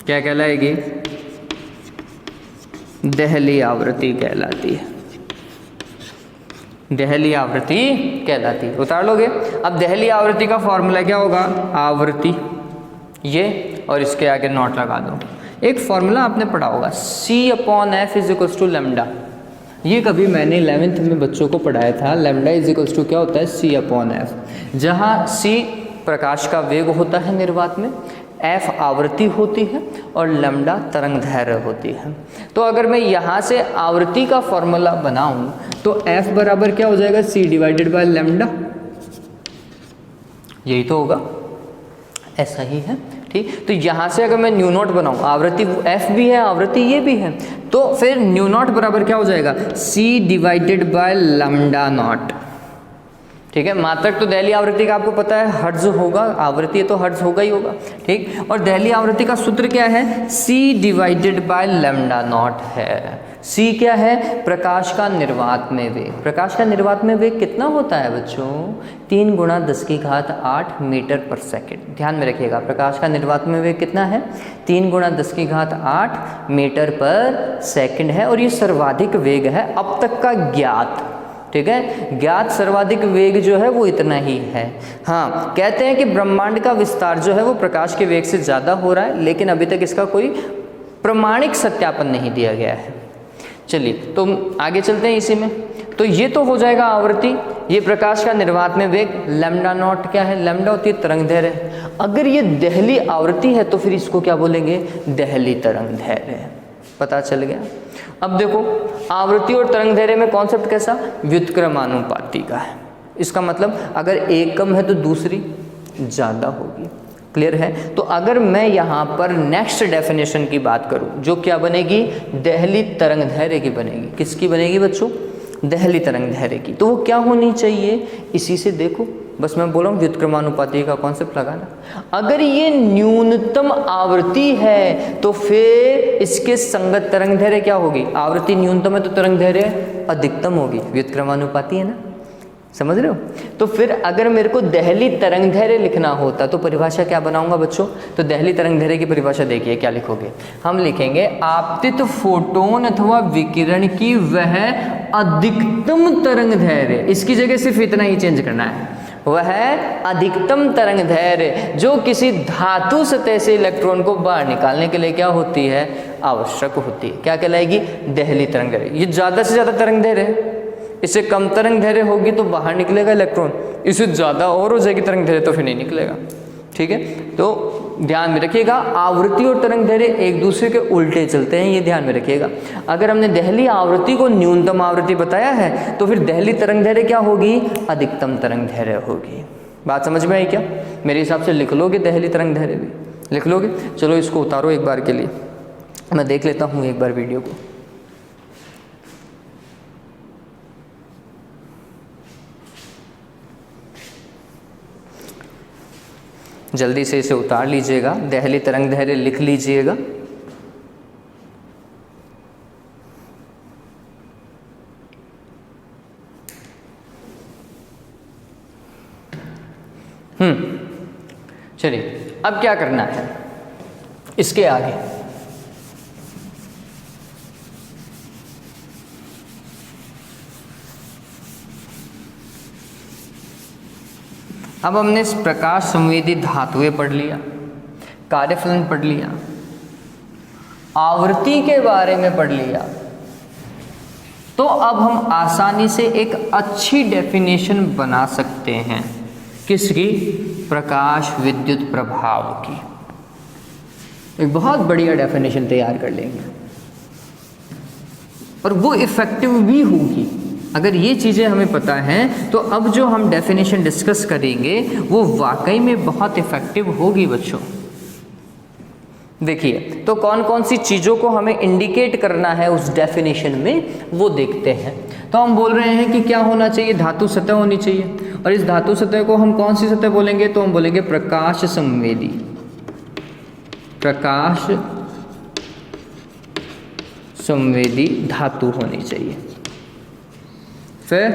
क्या कहलाएगी? देहली आवृत्ति कहलाती है। देहली आवृत्ति कहलाती है। उतार लोगे? अब देहली आवृत्ति का फॉर्मूला क्या होगा? आवृत्ति ये और इसके आगे नॉट लगा दो। एक फॉर्मूला आपने पढ़ा होगा, C/F इज टू लैम्डा। ये कभी मैंने 11th में बच्चों को पढ़ाया था। लैम्डा इज टू क्या होता है? C/F, जहाँ C प्रकाश का वेग होता है निर्वात में, F आवृत्ति होती है और लैम्डा तरंग दैर्घ्य होती है। तो अगर मैं यहाँ से आवृत्ति का फॉर्मूला बनाऊं तो F बराबर क्या हो जाएगा? C divided by lambda. यही तो होगा, ऐसा ही है। ठीक, तो यहाँ से अगर मैं न्यू नॉट बनाऊँ, आवृत्ति F भी है, आवृत्ति ये भी है, तो फिर न्यू नॉट बराबर क्या हो जाएगा? C divided by lambda naught. ठीक है, मात्रक तो देहली आवृत्ति का आपको पता है, हर्ट्ज होगा, आवृत्ति है तो हर्ट्ज होगा ही होगा। ठीक, और देहली आवृत्ति का सूत्र क्या है? C divided by lambda naught है। C क्या है? प्रकाश का निर्वात में वेग। प्रकाश का निर्वात में वेग कितना होता है बच्चों? 3 × 10⁸ मीटर पर सेकेंड। ध्यान में रखिएगा, प्रकाश का निर्वात में वेग कितना है? 3 × 10⁸ मीटर पर सेकेंड है, और ये सर्वाधिक वेग है अब तक का ज्ञात। ठीक है, ज्ञात सर्वाधिक वेग जो है वो इतना ही है। हाँ, कहते हैं कि ब्रह्मांड का विस्तार जो है वो प्रकाश के वेग से ज़्यादा हो रहा है, लेकिन अभी तक इसका कोई प्रमाणिक सत्यापन नहीं दिया गया है। चलिए तो आगे चलते हैं इसी में। तो ये तो हो जाएगा आवृत्ति, ये प्रकाश का निर्वात में वेग। लैम्डा नॉट क्या है? लैम्डा होती है तरंग दैर्घ्य। अगर ये देहली आवृत्ति है तो फिर इसको क्या बोलेंगे? देहली तरंग दैर्घ्य। पता चल गया। अब देखो, आवृत्ति और तरंग दैर्घ्य में कॉन्सेप्ट कैसा? व्युत्क्रमानुपाती का है। इसका मतलब अगर एक कम है तो दूसरी ज़्यादा होगी। क्लियर है? तो अगर मैं यहाँ पर नेक्स्ट डेफिनेशन की बात करूँ, जो क्या बनेगी? देहली तरंग दैर्घ्य की बनेगी। किसकी बनेगी बच्चों? देहली तरंग दैर्घ्य की। तो वो क्या होनी चाहिए? इसी से देखो, बस मैं बोल रहा हूँ व्युत्क्रमानुपाती का कॉन्सेप्ट लगाना। अगर ये न्यूनतम आवृत्ति है तो फिर इसके संगत तरंग दैर्घ्य क्या होगी? आवृत्ति न्यूनतम है तो तरंग दैर्घ्य अधिकतम होगी। व्युत्क्रमानुपाती है ना, समझ रहे हो? तो फिर अगर मेरे को देहली तरंग दैर्घ्य लिखना होता तो परिभाषा क्या बनाऊंगा बच्चों? तो देहली तरंग दैर्घ्य की परिभाषा देखिए, क्या लिखोगे? हम लिखेंगे आपतित फोटोन अथवा विकिरण की वह अधिकतम तरंग दैर्घ्य। इसकी जगह सिर्फ इतना ही चेंज करना है, वह अधिकतम तरंग दैर्घ्य जो किसी धातु सतह से इलेक्ट्रॉन को बाहर निकालने के लिए क्या होती है? आवश्यक होती है। क्या कहलाएगी? देहली तरंग दैर्घ्य। ये ज़्यादा से ज़्यादा तरंग दैर्घ्य है, इससे कम तरंग दैर्घ्य होगी तो बाहर निकलेगा इलेक्ट्रॉन, इससे ज़्यादा और हो जाएगी तरंग दैर्घ्य तो फिर नहीं निकलेगा। ठीक है, तो ध्यान में रखिएगा, आवृत्ति और तरंग दैर्घ्य एक दूसरे के उल्टे चलते हैं, ये ध्यान में रखिएगा। अगर हमने देहली आवृत्ति को न्यूनतम आवृत्ति बताया है तो फिर देहली तरंग दैर्घ्य क्या होगी? अधिकतम तरंग दैर्घ्य होगी। बात समझ में आई क्या? मेरे हिसाब से लिख लोगे, देहली तरंग दैर्घ्य भी लिख लोगे। चलो इसको उतारो एक बार के लिए, मैं देख लेता हूँ एक बार वीडियो को। जल्दी से इसे उतार लीजिएगा, देहली तरंग दैर्घ्य लिख लीजिएगा। चलिए अब क्या करना है इसके आगे? अब हमने इस प्रकाश संवेदी धातुएं पढ़ लिया, कार्यफलन पढ़ लिया, आवृत्ति के बारे में पढ़ लिया, तो अब हम आसानी से एक अच्छी डेफिनेशन बना सकते हैं। किसकी? प्रकाश विद्युत प्रभाव की। एक बहुत बढ़िया डेफिनेशन तैयार कर लेंगे और वो इफेक्टिव भी होगी। अगर ये चीज़ें हमें पता हैं तो अब जो हम डेफिनेशन डिस्कस करेंगे वो वाकई में बहुत इफेक्टिव होगी बच्चों। देखिए, तो कौन कौन सी चीज़ों को हमें इंडिकेट करना है उस डेफिनेशन में वो देखते हैं। तो हम बोल रहे हैं कि क्या होना चाहिए? धातु सतह होनी चाहिए, और इस धातु सतह को हम कौन सी सतह बोलेंगे? तो हम बोलेंगे प्रकाश संवेदी। प्रकाश संवेदी धातु होनी चाहिए। फिर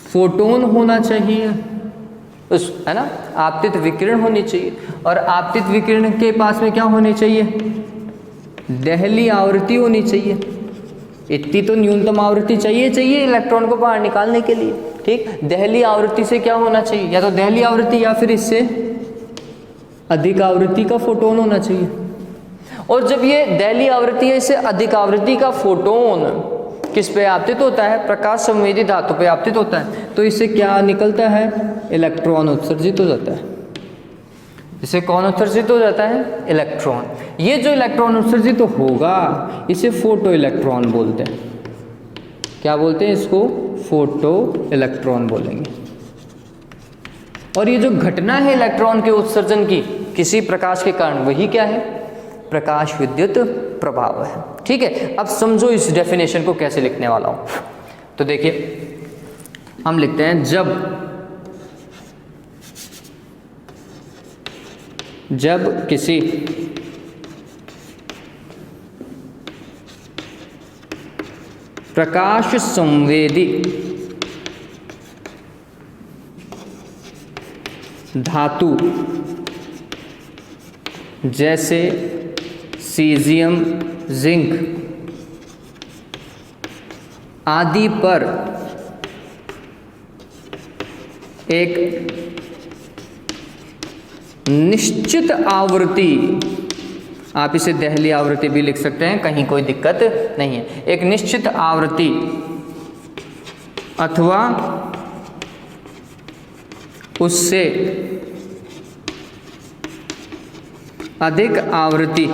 फोटोन होना चाहिए, उस है ना, आपतित विकिरण होनी चाहिए, और आपतित विकिरण के पास में क्या होनी चाहिए, दहली आवृत्ति होनी चाहिए। इतनी तो न्यूनतम आवृत्ति चाहिए इलेक्ट्रॉन को बाहर निकालने के लिए, ठीक। दहली आवृत्ति से क्या होना चाहिए, या तो दहली आवृत्ति या फिर इससे अधिक आवृत्ति का फोटोन होना चाहिए। और जब ये दहली आवृत्ति है, इससे अधिक आवृत्ति का फोटोन किस पे आपतित होता है, प्रकाश संवेदी धातु पे आपतित होता है, तो इससे क्या निकलता है, इलेक्ट्रॉन उत्सर्जित हो जाता है। इससे कौन उत्सर्जित हो जाता है, इलेक्ट्रॉन। ये जो इलेक्ट्रॉन उत्सर्जित होगा इसे फोटो इलेक्ट्रॉन बोलते हैं। क्या बोलते हैं इसको, फोटो इलेक्ट्रॉन बोलेंगे। और ये जो घटना है इलेक्ट्रॉन के उत्सर्जन की किसी प्रकाश के कारण, वही क्या है, प्रकाश विद्युत प्रभाव है। ठीक है, अब समझो इस डेफिनेशन को कैसे लिखने वाला हूं। तो देखिए हम लिखते हैं, जब किसी प्रकाश संवेदी धातु जैसे सीजियम, जिंक आदि पर एक निश्चित आवृत्ति, आप इसे दहली आवृत्ति भी लिख सकते हैं, कहीं कोई दिक्कत नहीं है, एक निश्चित आवृत्ति अथवा उससे अधिक आवृत्ति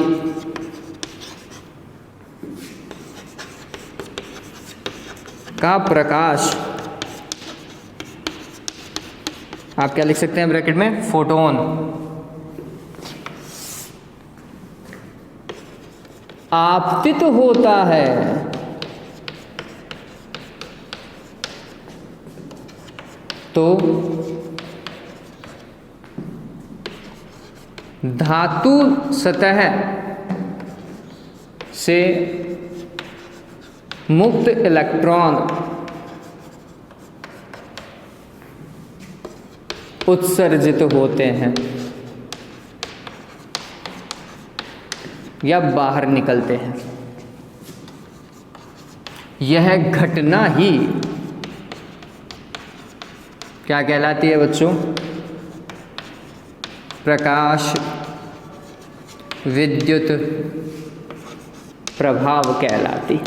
का प्रकाश, आप क्या लिख सकते हैं ब्रैकेट में, फोटोन, आपतित होता है, तो धातु सतह से मुक्त इलेक्ट्रॉन उत्सर्जित होते हैं या बाहर निकलते हैं। यह घटना ही क्या कहलाती है बच्चों, प्रकाश विद्युत प्रभाव कहलाती।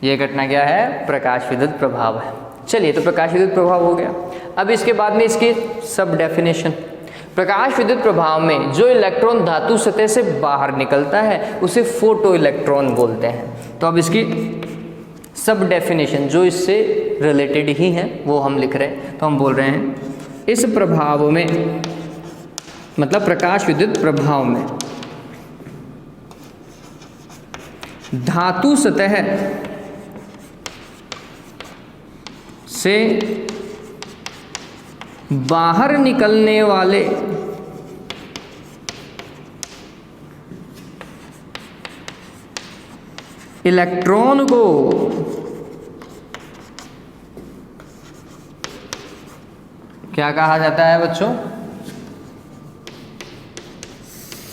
यह घटना क्या है, प्रकाश विद्युत प्रभाव है। चलिए, तो प्रकाश विद्युत प्रभाव हो गया। अब इसके बाद में इसकी सब डेफिनेशन, प्रकाश विद्युत प्रभाव में जो इलेक्ट्रॉन धातु सतह से बाहर निकलता है उसे फोटो इलेक्ट्रॉन बोलते हैं। तो अब इसकी सब डेफिनेशन जो इससे रिलेटेड ही है वो हम लिख रहे हैं। तो हम बोल रहे हैं, इस प्रभाव में, मतलब प्रकाश विद्युत प्रभाव में, धातु सतह से बाहर निकलने वाले इलेक्ट्रॉन को क्या कहा जाता है बच्चों,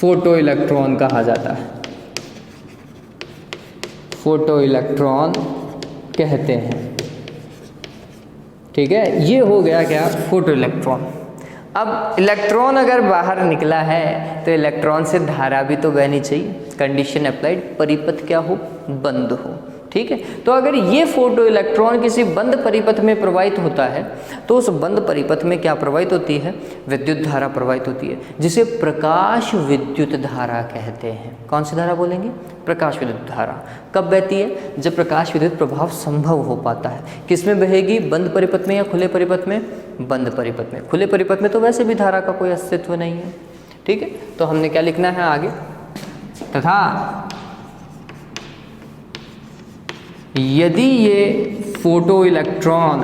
फोटो इलेक्ट्रॉन कहा जाता है, फोटो इलेक्ट्रॉन कहते हैं। ठीक है, ये हो गया क्या, फोटो इलेक्ट्रॉन। अब इलेक्ट्रॉन अगर बाहर निकला है तो इलेक्ट्रॉन से धारा भी तो बहनी चाहिए, कंडीशन अप्लाइड, परिपथ क्या हो, बंद हो। ठीक है, तो अगर ये फोटो इलेक्ट्रॉन किसी बंद परिपथ में प्रवाहित होता है तो उस बंद परिपथ में क्या प्रवाहित होती है, विद्युत धारा प्रवाहित होती है, जिसे प्रकाश विद्युत धारा कहते हैं। कौन सी धारा बोलेंगे, प्रकाश विद्युत धारा। कब बहती है, जब प्रकाश विद्युत प्रभाव संभव हो पाता है। किसमें बहेगी, बंद परिपथ में या खुले परिपथ में, बंद परिपथ में। खुले परिपथ में तो वैसे भी धारा का कोई अस्तित्व नहीं है। ठीक है, तो हमने क्या लिखना है आगे, तथा यदि ये फोटो इलेक्ट्रॉन,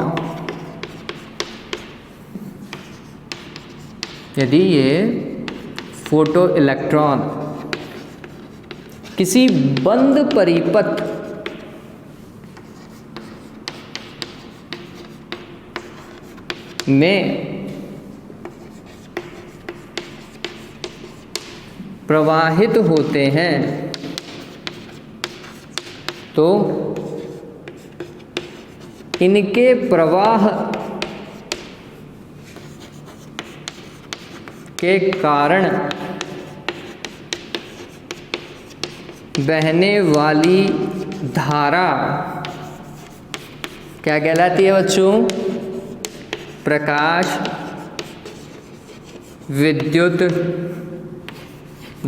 किसी बंद परिपथ में प्रवाहित होते हैं तो इनके प्रवाह के कारण बहने वाली धारा क्या कहलाती है बच्चों? प्रकाश विद्युत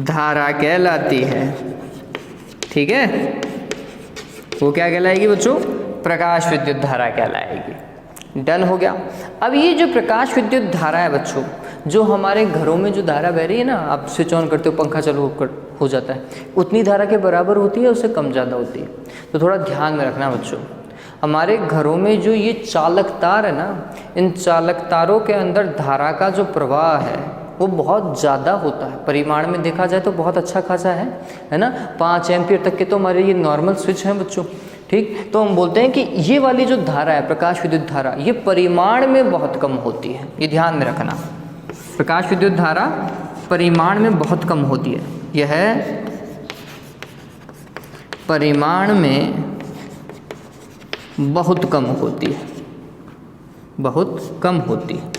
धारा कहलाती है। ठीक है, वो क्या कहलाएगी बच्चों? प्रकाश विद्युत धारा कहलाएगी। डन हो गया। अब ये जो प्रकाश विद्युत धारा है बच्चों, जो हमारे घरों में जो धारा बह रही है ना, आप स्विच ऑन करते हो पंखा चालू हो जाता है, उतनी धारा के बराबर होती है, उससे कम ज़्यादा होती है। तो थोड़ा ध्यान में रखना बच्चों, हमारे घरों में जो ये चालक तार है ना, इन चालक तारों के अंदर धारा का जो प्रवाह है वो बहुत ज़्यादा होता है। परिमाण में देखा जाए तो बहुत अच्छा खासा है ना। 5 एम्पियर तक के तो हमारे ये नॉर्मल स्विच हैं बच्चों। ठीक, तो हम बोलते हैं कि ये वाली जो धारा है प्रकाश विद्युत धारा, ये परिमाण में बहुत कम होती है। ये ध्यान में रखना, प्रकाश विद्युत धारा परिमाण में बहुत कम होती है। यह परिमाण में बहुत कम होती है, बहुत कम होती है।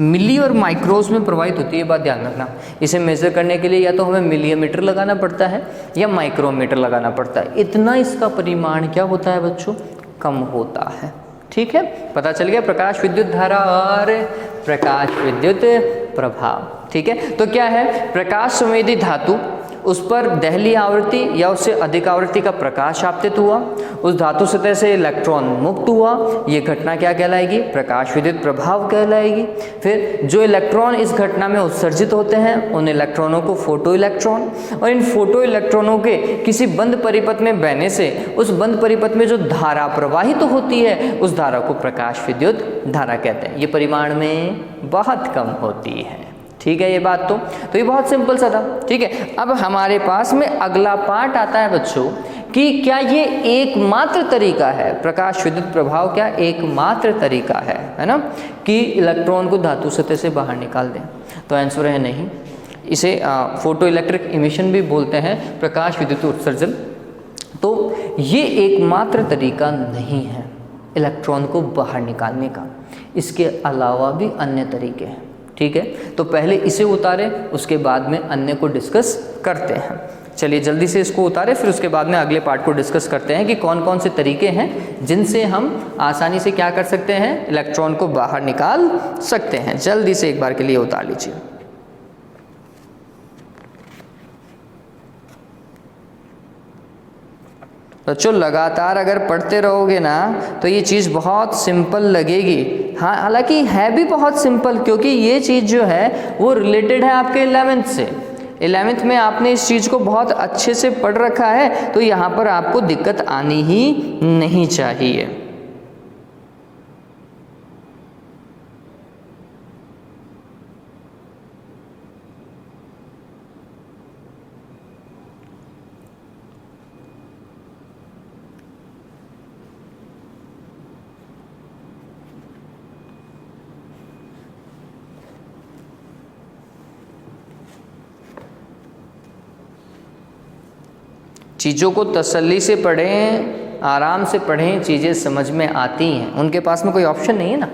मिली और माइक्रोस में प्रवाहित होती है, बात ध्यान रखना। इसे मेजर करने के लिए या तो हमें मिलीमीटर लगाना पड़ता है या माइक्रोमीटर लगाना पड़ता है। इतना इसका परिमाण क्या होता है बच्चों? कम होता है। ठीक है, पता चल गया प्रकाश विद्युत धारा और प्रकाश विद्युत प्रभाव। ठीक है, तो क्या है? प्रकाश संवेदी धातु, उस पर दहली आवृत्ति या उससे अधिक आवृत्ति का प्रकाश आपतित हुआ, उस धातु सतह से इलेक्ट्रॉन मुक्त हुआ, ये घटना क्या कहलाएगी? प्रकाश विद्युत प्रभाव कहलाएगी। फिर जो इलेक्ट्रॉन इस घटना में उत्सर्जित होते हैं उन इलेक्ट्रॉनों को फोटो इलेक्ट्रॉन, और इन फोटो इलेक्ट्रॉनों के किसी बंद परिपथ में बहने से उस बंद परिपथ में जो धारा प्रवाहित होती है उस धारा को प्रकाश विद्युत धारा कहते हैं। ये परिमाण में बहुत कम होती है। ठीक है, ये बात तो ये बहुत सिंपल सा था। ठीक है, अब हमारे पास में अगला पार्ट आता है बच्चों कि क्या ये एकमात्र तरीका है? प्रकाश विद्युत प्रभाव क्या एकमात्र तरीका है ना, कि इलेक्ट्रॉन को धातु सतह से बाहर निकाल दें? तो आंसर है नहीं। इसे फोटो इलेक्ट्रिक इमिशन भी बोलते हैं, प्रकाश विद्युत उत्सर्जन। तो ये एकमात्र तरीका नहीं है इलेक्ट्रॉन को बाहर निकालने का, इसके अलावा भी अन्य तरीके हैं। ठीक है, तो पहले इसे उतारें, उसके बाद में अन्य को डिस्कस करते हैं। चलिए जल्दी से इसको उतारें, फिर उसके बाद में अगले पार्ट को डिस्कस करते हैं कि कौन कौन से तरीके हैं जिनसे हम आसानी से क्या कर सकते हैं? इलेक्ट्रॉन को बाहर निकाल सकते हैं। जल्दी से एक बार के लिए उतार लीजिए। बच्चों लगातार अगर पढ़ते रहोगे ना तो ये चीज़ बहुत सिंपल लगेगी। हाँ, हालांकि है भी बहुत सिंपल, क्योंकि ये चीज़ जो है वो रिलेटेड है आपके 11th से। 11th में आपने इस चीज़ को बहुत अच्छे से पढ़ रखा है, तो यहाँ पर आपको दिक्कत आनी ही नहीं चाहिए। चीज़ों को तसल्ली से पढ़ें, आराम से पढ़ें, चीज़ें समझ में आती हैं। उनके पास में कोई ऑप्शन नहीं है ना,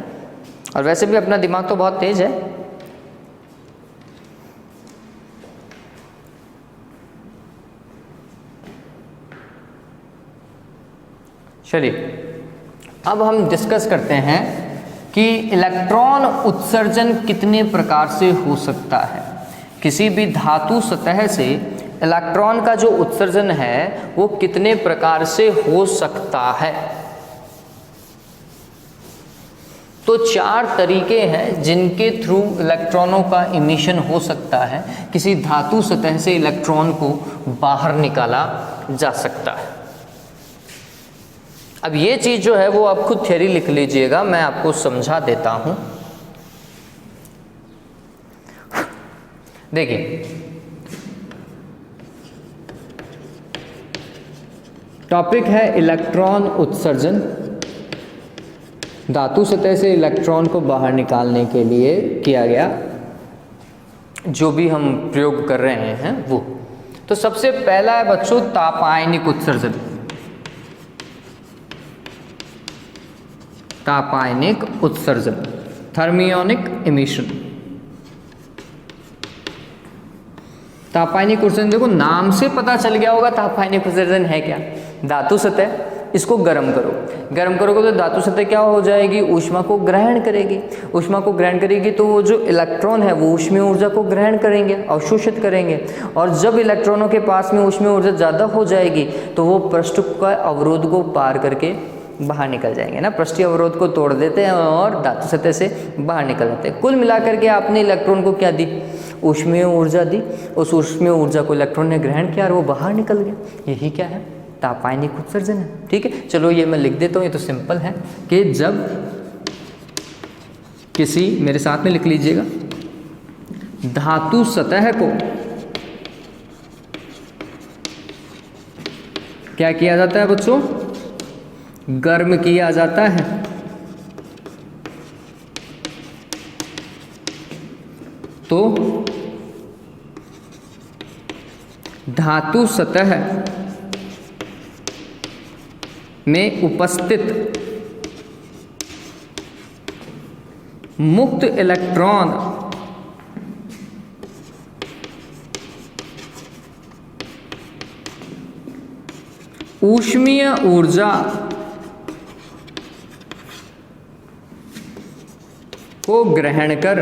और वैसे भी अपना दिमाग तो बहुत तेज है। चलिए अब हम डिस्कस करते हैं कि इलेक्ट्रॉन उत्सर्जन कितने प्रकार से हो सकता है। किसी भी धातु सतह से इलेक्ट्रॉन का जो उत्सर्जन है वो कितने प्रकार से हो सकता है? तो 4 तरीके हैं जिनके थ्रू इलेक्ट्रॉनों का इमिशन हो सकता है। किसी धातु सतह से इलेक्ट्रॉन को बाहर निकाला जा सकता है। अब ये चीज़ जो है वो आप खुद थ्योरी लिख लीजिएगा, मैं आपको समझा देता हूँ। देखिए टॉपिक है इलेक्ट्रॉन उत्सर्जन। धातु सतह से इलेक्ट्रॉन को बाहर निकालने के लिए किया गया जो भी हम प्रयोग कर रहे हैं वो। तो सबसे पहला है बच्चों तापायनिक उत्सर्जन। तापायनिक उत्सर्जन, थर्मियोनिक इमिशन। तापायनिक उत्सर्जन, देखो नाम से पता चल गया होगा तापायनिक उत्सर्जन है क्या। धातु सतह, इसको गर्म करो, गर्म करोगे तो धातु सतह क्या हो जाएगी, ऊष्मा को ग्रहण करेगी। ऊष्मा को ग्रहण करेगी तो वो जो इलेक्ट्रॉन है वो ऊष्मीय ऊर्जा को ग्रहण करेंगे, अवशोषित करेंगे। और जब इलेक्ट्रॉनों के पास में ऊष्मीय ऊर्जा ज़्यादा हो जाएगी तो वो पृष्ठ का अवरोध को पार करके बाहर निकल जाएंगे ना, पृष्ठीय अवरोध को तोड़ देते हैं और धातु सतह से बाहर निकल जाते हैं। कुल मिलाकर के आपने इलेक्ट्रॉन को क्या दी, ऊष्मीय ऊर्जा दी। उस ऊष्मीय ऊर्जा को इलेक्ट्रॉन ने ग्रहण किया और वो बाहर निकल गया। यही क्या है, तापायनिक उत्सर्जन है। ठीक है, चलो ये मैं लिख देता हूँ, ये तो सिंपल है कि जब किसी, मेरे साथ में लिख लीजिएगा, धातु सतह को क्या किया जाता है बच्चों, गर्म किया जाता है, तो धातु सतह में उपस्थित मुक्त इलेक्ट्रॉन ऊष्मीय ऊर्जा को ग्रहण कर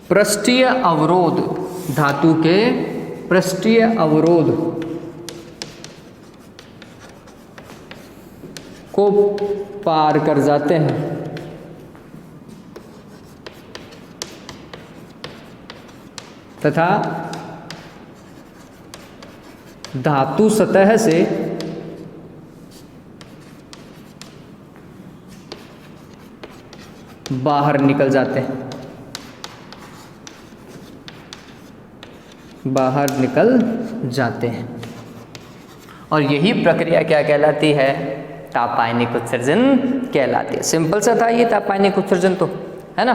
पृष्ठीय अवरोध, धातु के पृष्ठीय अवरोध को पार कर जाते हैं तथा धातु सतह से बाहर निकल जाते हैं, बाहर निकल जाते हैं। और यही प्रक्रिया क्या कहलाती है, तापायनिक उत्सर्जन कहलाती है। सिंपल सा था ये तापायनिक उत्सर्जन, तो है ना।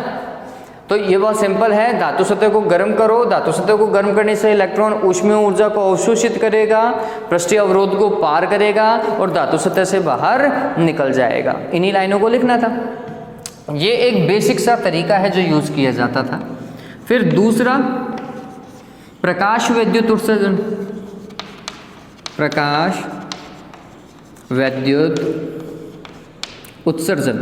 तो ये बहुत सिंपल है, धातु सतह को गर्म करो, धातु सतह को गर्म करने से इलेक्ट्रॉन ऊष्मीय ऊर्जा को अवशोषित करेगा, पृष्ठीय अवरोध को पार करेगा और धातु सतह से बाहर निकल जाएगा। इन्हीं लाइनों को लिखना था। ये एक बेसिक सा तरीका है जो यूज किया जाता था। फिर दूसरा प्रकाश विद्युत उत्सर्जन। प्रकाश विद्युत उत्सर्जन,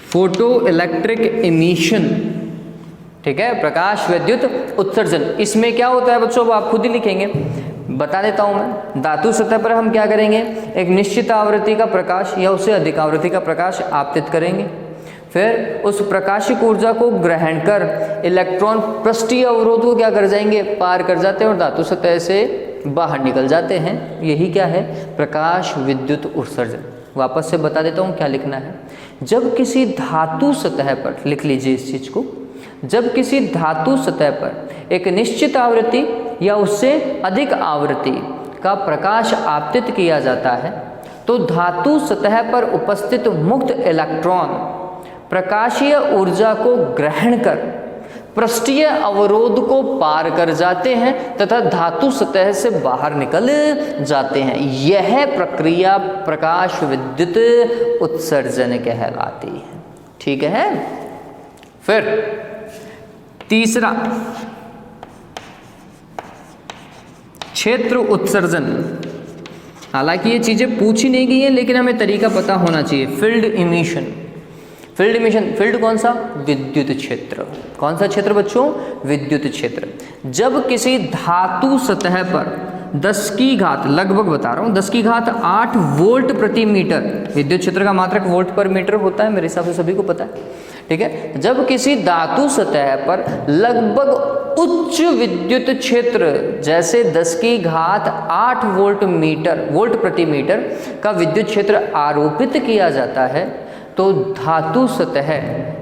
फोटो इलेक्ट्रिक इमिशन। ठीक है, प्रकाश विद्युत उत्सर्जन। इसमें क्या होता है बच्चों, आप खुद ही लिखेंगे, बता देता हूं मैं। धातु सतह पर हम क्या करेंगे, एक निश्चित आवृत्ति का प्रकाश या उससे अधिक आवृत्ति का प्रकाश आपतित करेंगे। फिर उस प्रकाशिक ऊर्जा को ग्रहण कर इलेक्ट्रॉन पृष्ठीय अवरोध को क्या कर जाएंगे, पार कर जाते हैं और धातु सतह से बाहर निकल जाते हैं। यही क्या है, प्रकाश विद्युत उत्सर्जन। वापस से बता देता हूँ क्या लिखना है। जब किसी धातु सतह पर, लिख लीजिए इस चीज को, जब किसी धातु सतह पर एक निश्चित आवृत्ति या उससे अधिक आवृत्ति का प्रकाश आपतित किया जाता है तो धातु सतह पर उपस्थित मुक्त इलेक्ट्रॉन प्रकाशीय ऊर्जा को ग्रहण कर पृष्ठीय अवरोध को पार कर जाते हैं तथा धातु सतह से बाहर निकल जाते हैं। यह प्रक्रिया प्रकाश विद्युत उत्सर्जन कहलाती है। ठीक है। फिर तीसरा क्षेत्र उत्सर्जन। हालांकि ये चीजें पूछी नहीं गई हैं लेकिन हमें तरीका पता होना चाहिए। Field emission. Field emission, field कौन सा, विद्युत क्षेत्र। कौन सा क्षेत्र बच्चों, विद्युत क्षेत्र। जब किसी धातु सतह पर 10 की घात, लगभग बता रहा हूँ, 10 की घात 8 वोल्ट प्रति मीटर, विद्युत क्षेत्र का मात्रक वोल्ट पर मीटर होता है, मेरे हिसाब से सभी को पता है। ठीक है। जब किसी धातु सतह पर लगभग उच्च विद्युत क्षेत्र जैसे 10 की घात 8 वोल्ट प्रति मीटर का विद्युत क्षेत्र आरोपित किया जाता है तो धातु सतह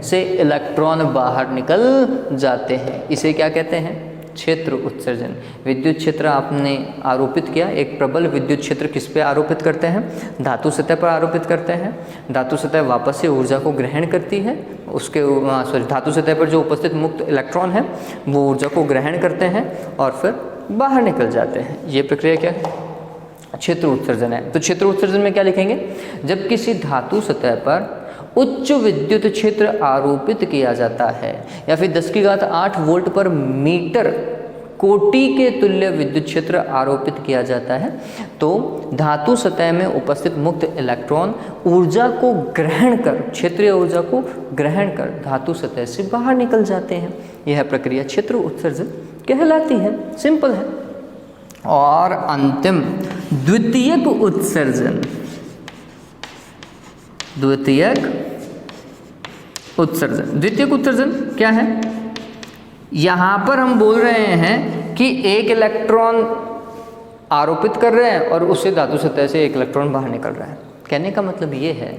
से इलेक्ट्रॉन बाहर निकल जाते हैं। इसे क्या कहते हैं? क्षेत्र उत्सर्जन। विद्युत क्षेत्र आपने आरोपित किया, एक प्रबल विद्युत क्षेत्र किस पे आरोपित करते हैं? धातु सतह पर आरोपित करते हैं। धातु सतह वापस से ऊर्जा को ग्रहण करती है, उसके धातु सतह पर जो उपस्थित मुक्त इलेक्ट्रॉन है वो ऊर्जा को ग्रहण करते हैं और फिर बाहर निकल जाते हैं। ये प्रक्रिया क्या है? क्षेत्र उत्सर्जन है। तो क्षेत्र उत्सर्जन में क्या लिखेंगे? जब किसी धातु सतह पर उच्च विद्युत क्षेत्र आरोपित किया जाता है या फिर 10⁸ वोल्ट पर मीटर कोटि के तुल्य विद्युत क्षेत्र आरोपित किया जाता है, तो धातु सतह में उपस्थित मुक्त इलेक्ट्रॉन ऊर्जा को ग्रहण कर, क्षेत्रीय ऊर्जा को ग्रहण कर धातु सतह से बाहर निकल जाते हैं। यह प्रक्रिया क्षेत्र उत्सर्जन कहलाती है। सिंपल है। और अंतिम द्वितीयक उत्सर्जन। द्वितीयक उत्सर्जन। द्वितीयक उत्सर्जन क्या है? यहाँ पर हम बोल रहे हैं कि एक इलेक्ट्रॉन आरोपित कर रहे हैं और उससे धातु सतह से एक इलेक्ट्रॉन बाहर निकल रहा है। कहने का मतलब ये है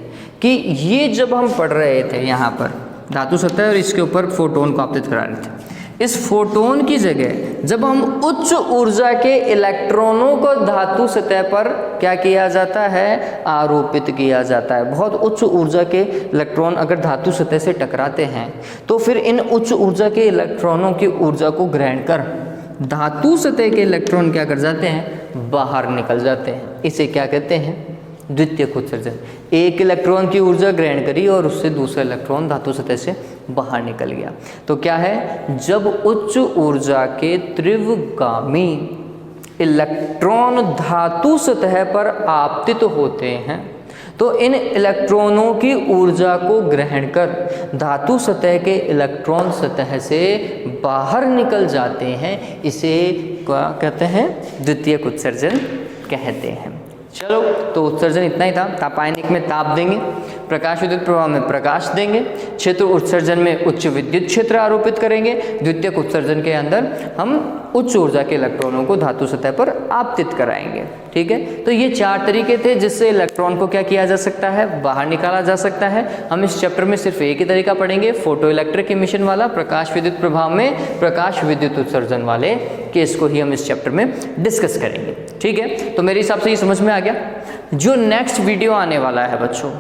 कि ये जब हम पढ़ रहे थे यहाँ पर धातु सतह और इसके ऊपर फोटोन को आपतित करा रहे थे, इस फोटोन की जगह जब हम उच्च ऊर्जा के इलेक्ट्रॉनों को धातु सतह पर क्या किया जाता है? आरोपित किया जाता है। बहुत उच्च ऊर्जा के इलेक्ट्रॉन अगर धातु सतह से टकराते हैं तो फिर इन उच्च ऊर्जा के इलेक्ट्रॉनों की ऊर्जा को ग्रहण कर धातु सतह के इलेक्ट्रॉन क्या कर जाते हैं? बाहर निकल जाते हैं। इसे क्या कहते हैं? द्वितीयक उत्सर्जन। एक इलेक्ट्रॉन की ऊर्जा ग्रहण करी और उससे दूसरा इलेक्ट्रॉन धातु सतह से बाहर निकल गया। तो क्या है? जब उच्च ऊर्जा के त्रिवगामी इलेक्ट्रॉन धातु सतह पर आपतित होते हैं तो इन इलेक्ट्रॉनों की ऊर्जा को ग्रहण कर धातु सतह के इलेक्ट्रॉन सतह से बाहर निकल जाते हैं। इसे क्या कहते हैं? द्वितीयक उत्सर्जन कहते हैं। चलो, तो उत्सर्जन इतना ही था। तापायनिक में ताप देंगे, प्रकाश विद्युत प्रभाव में प्रकाश देंगे, क्षेत्र उत्सर्जन में उच्च विद्युत क्षेत्र आरोपित करेंगे, द्वितीयक उत्सर्जन के अंदर हम उच्च ऊर्जा के इलेक्ट्रॉनों को धातु सतह पर आपतित कराएंगे। ठीक है, तो ये 4 तरीके थे जिससे इलेक्ट्रॉन को क्या किया जा सकता है? बाहर निकाला जा सकता है। हम इस चैप्टर में सिर्फ एक ही तरीका पढ़ेंगे, फोटो इलेक्ट्रिक एमिशन वाला। प्रकाश विद्युत प्रभाव में प्रकाश विद्युत उत्सर्जन वाले केस को ही हम इस चैप्टर में डिस्कस करेंगे। ठीक है, तो मेरे हिसाब से ये समझ में आ गया। जो नेक्स्ट वीडियो आने वाला है बच्चों,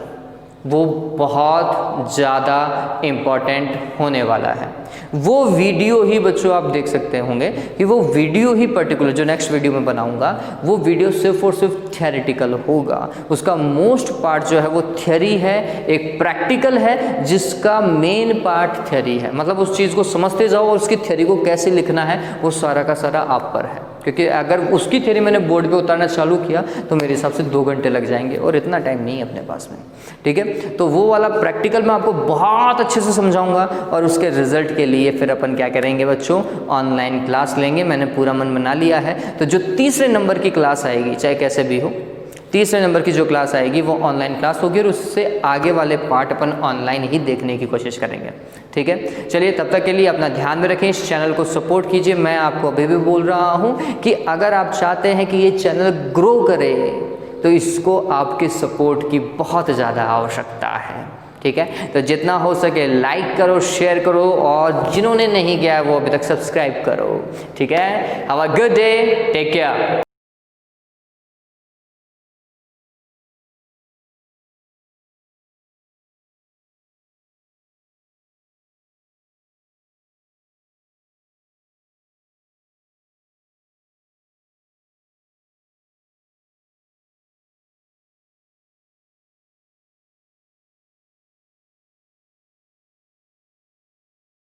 वो बहुत ज़्यादा इम्पॉर्टेंट होने वाला है। वो वीडियो ही बच्चों आप देख सकते होंगे कि वो वीडियो ही पर्टिकुलर जो नेक्स्ट वीडियो में बनाऊंगा वो वीडियो सिर्फ और सिर्फ थियोरेटिकल होगा। उसका मोस्ट पार्ट जो है वो थियरी है, एक प्रैक्टिकल है जिसका मेन पार्ट थियरी है। मतलब उस चीज़ को समझते जाओ और उसकी थियरी को कैसे लिखना है वो सारा का सारा आप पर है। क्योंकि अगर उसकी थियरी मैंने बोर्ड पे उतारना चालू किया तो मेरे हिसाब से 2 घंटे लग जाएंगे और इतना टाइम नहीं है अपने पास में। ठीक है, तो वो वाला प्रैक्टिकल मैं आपको बहुत अच्छे से समझाऊंगा और उसके रिजल्ट के लिए फिर अपन क्या करेंगे बच्चों? ऑनलाइन क्लास लेंगे। मैंने पूरा मन बना लिया है। तो जो तीसरे नंबर की क्लास आएगी, चाहे कैसे भी हो, तीसरे नंबर की जो क्लास आएगी वो ऑनलाइन क्लास होगी और उससे आगे वाले पार्ट अपन ऑनलाइन ही देखने की कोशिश करेंगे। ठीक है, चलिए तब तक के लिए अपना ध्यान में रखें, इस चैनल को सपोर्ट कीजिए। मैं आपको अभी भी बोल रहा हूँ कि अगर आप चाहते हैं कि ये चैनल ग्रो करे तो इसको आपके सपोर्ट की बहुत ज़्यादा आवश्यकता है। ठीक है, तो जितना हो सके लाइक करो, शेयर करो और जिन्होंने नहीं किया है वो अभी तक सब्सक्राइब करो। ठीक है, have a good day, take care.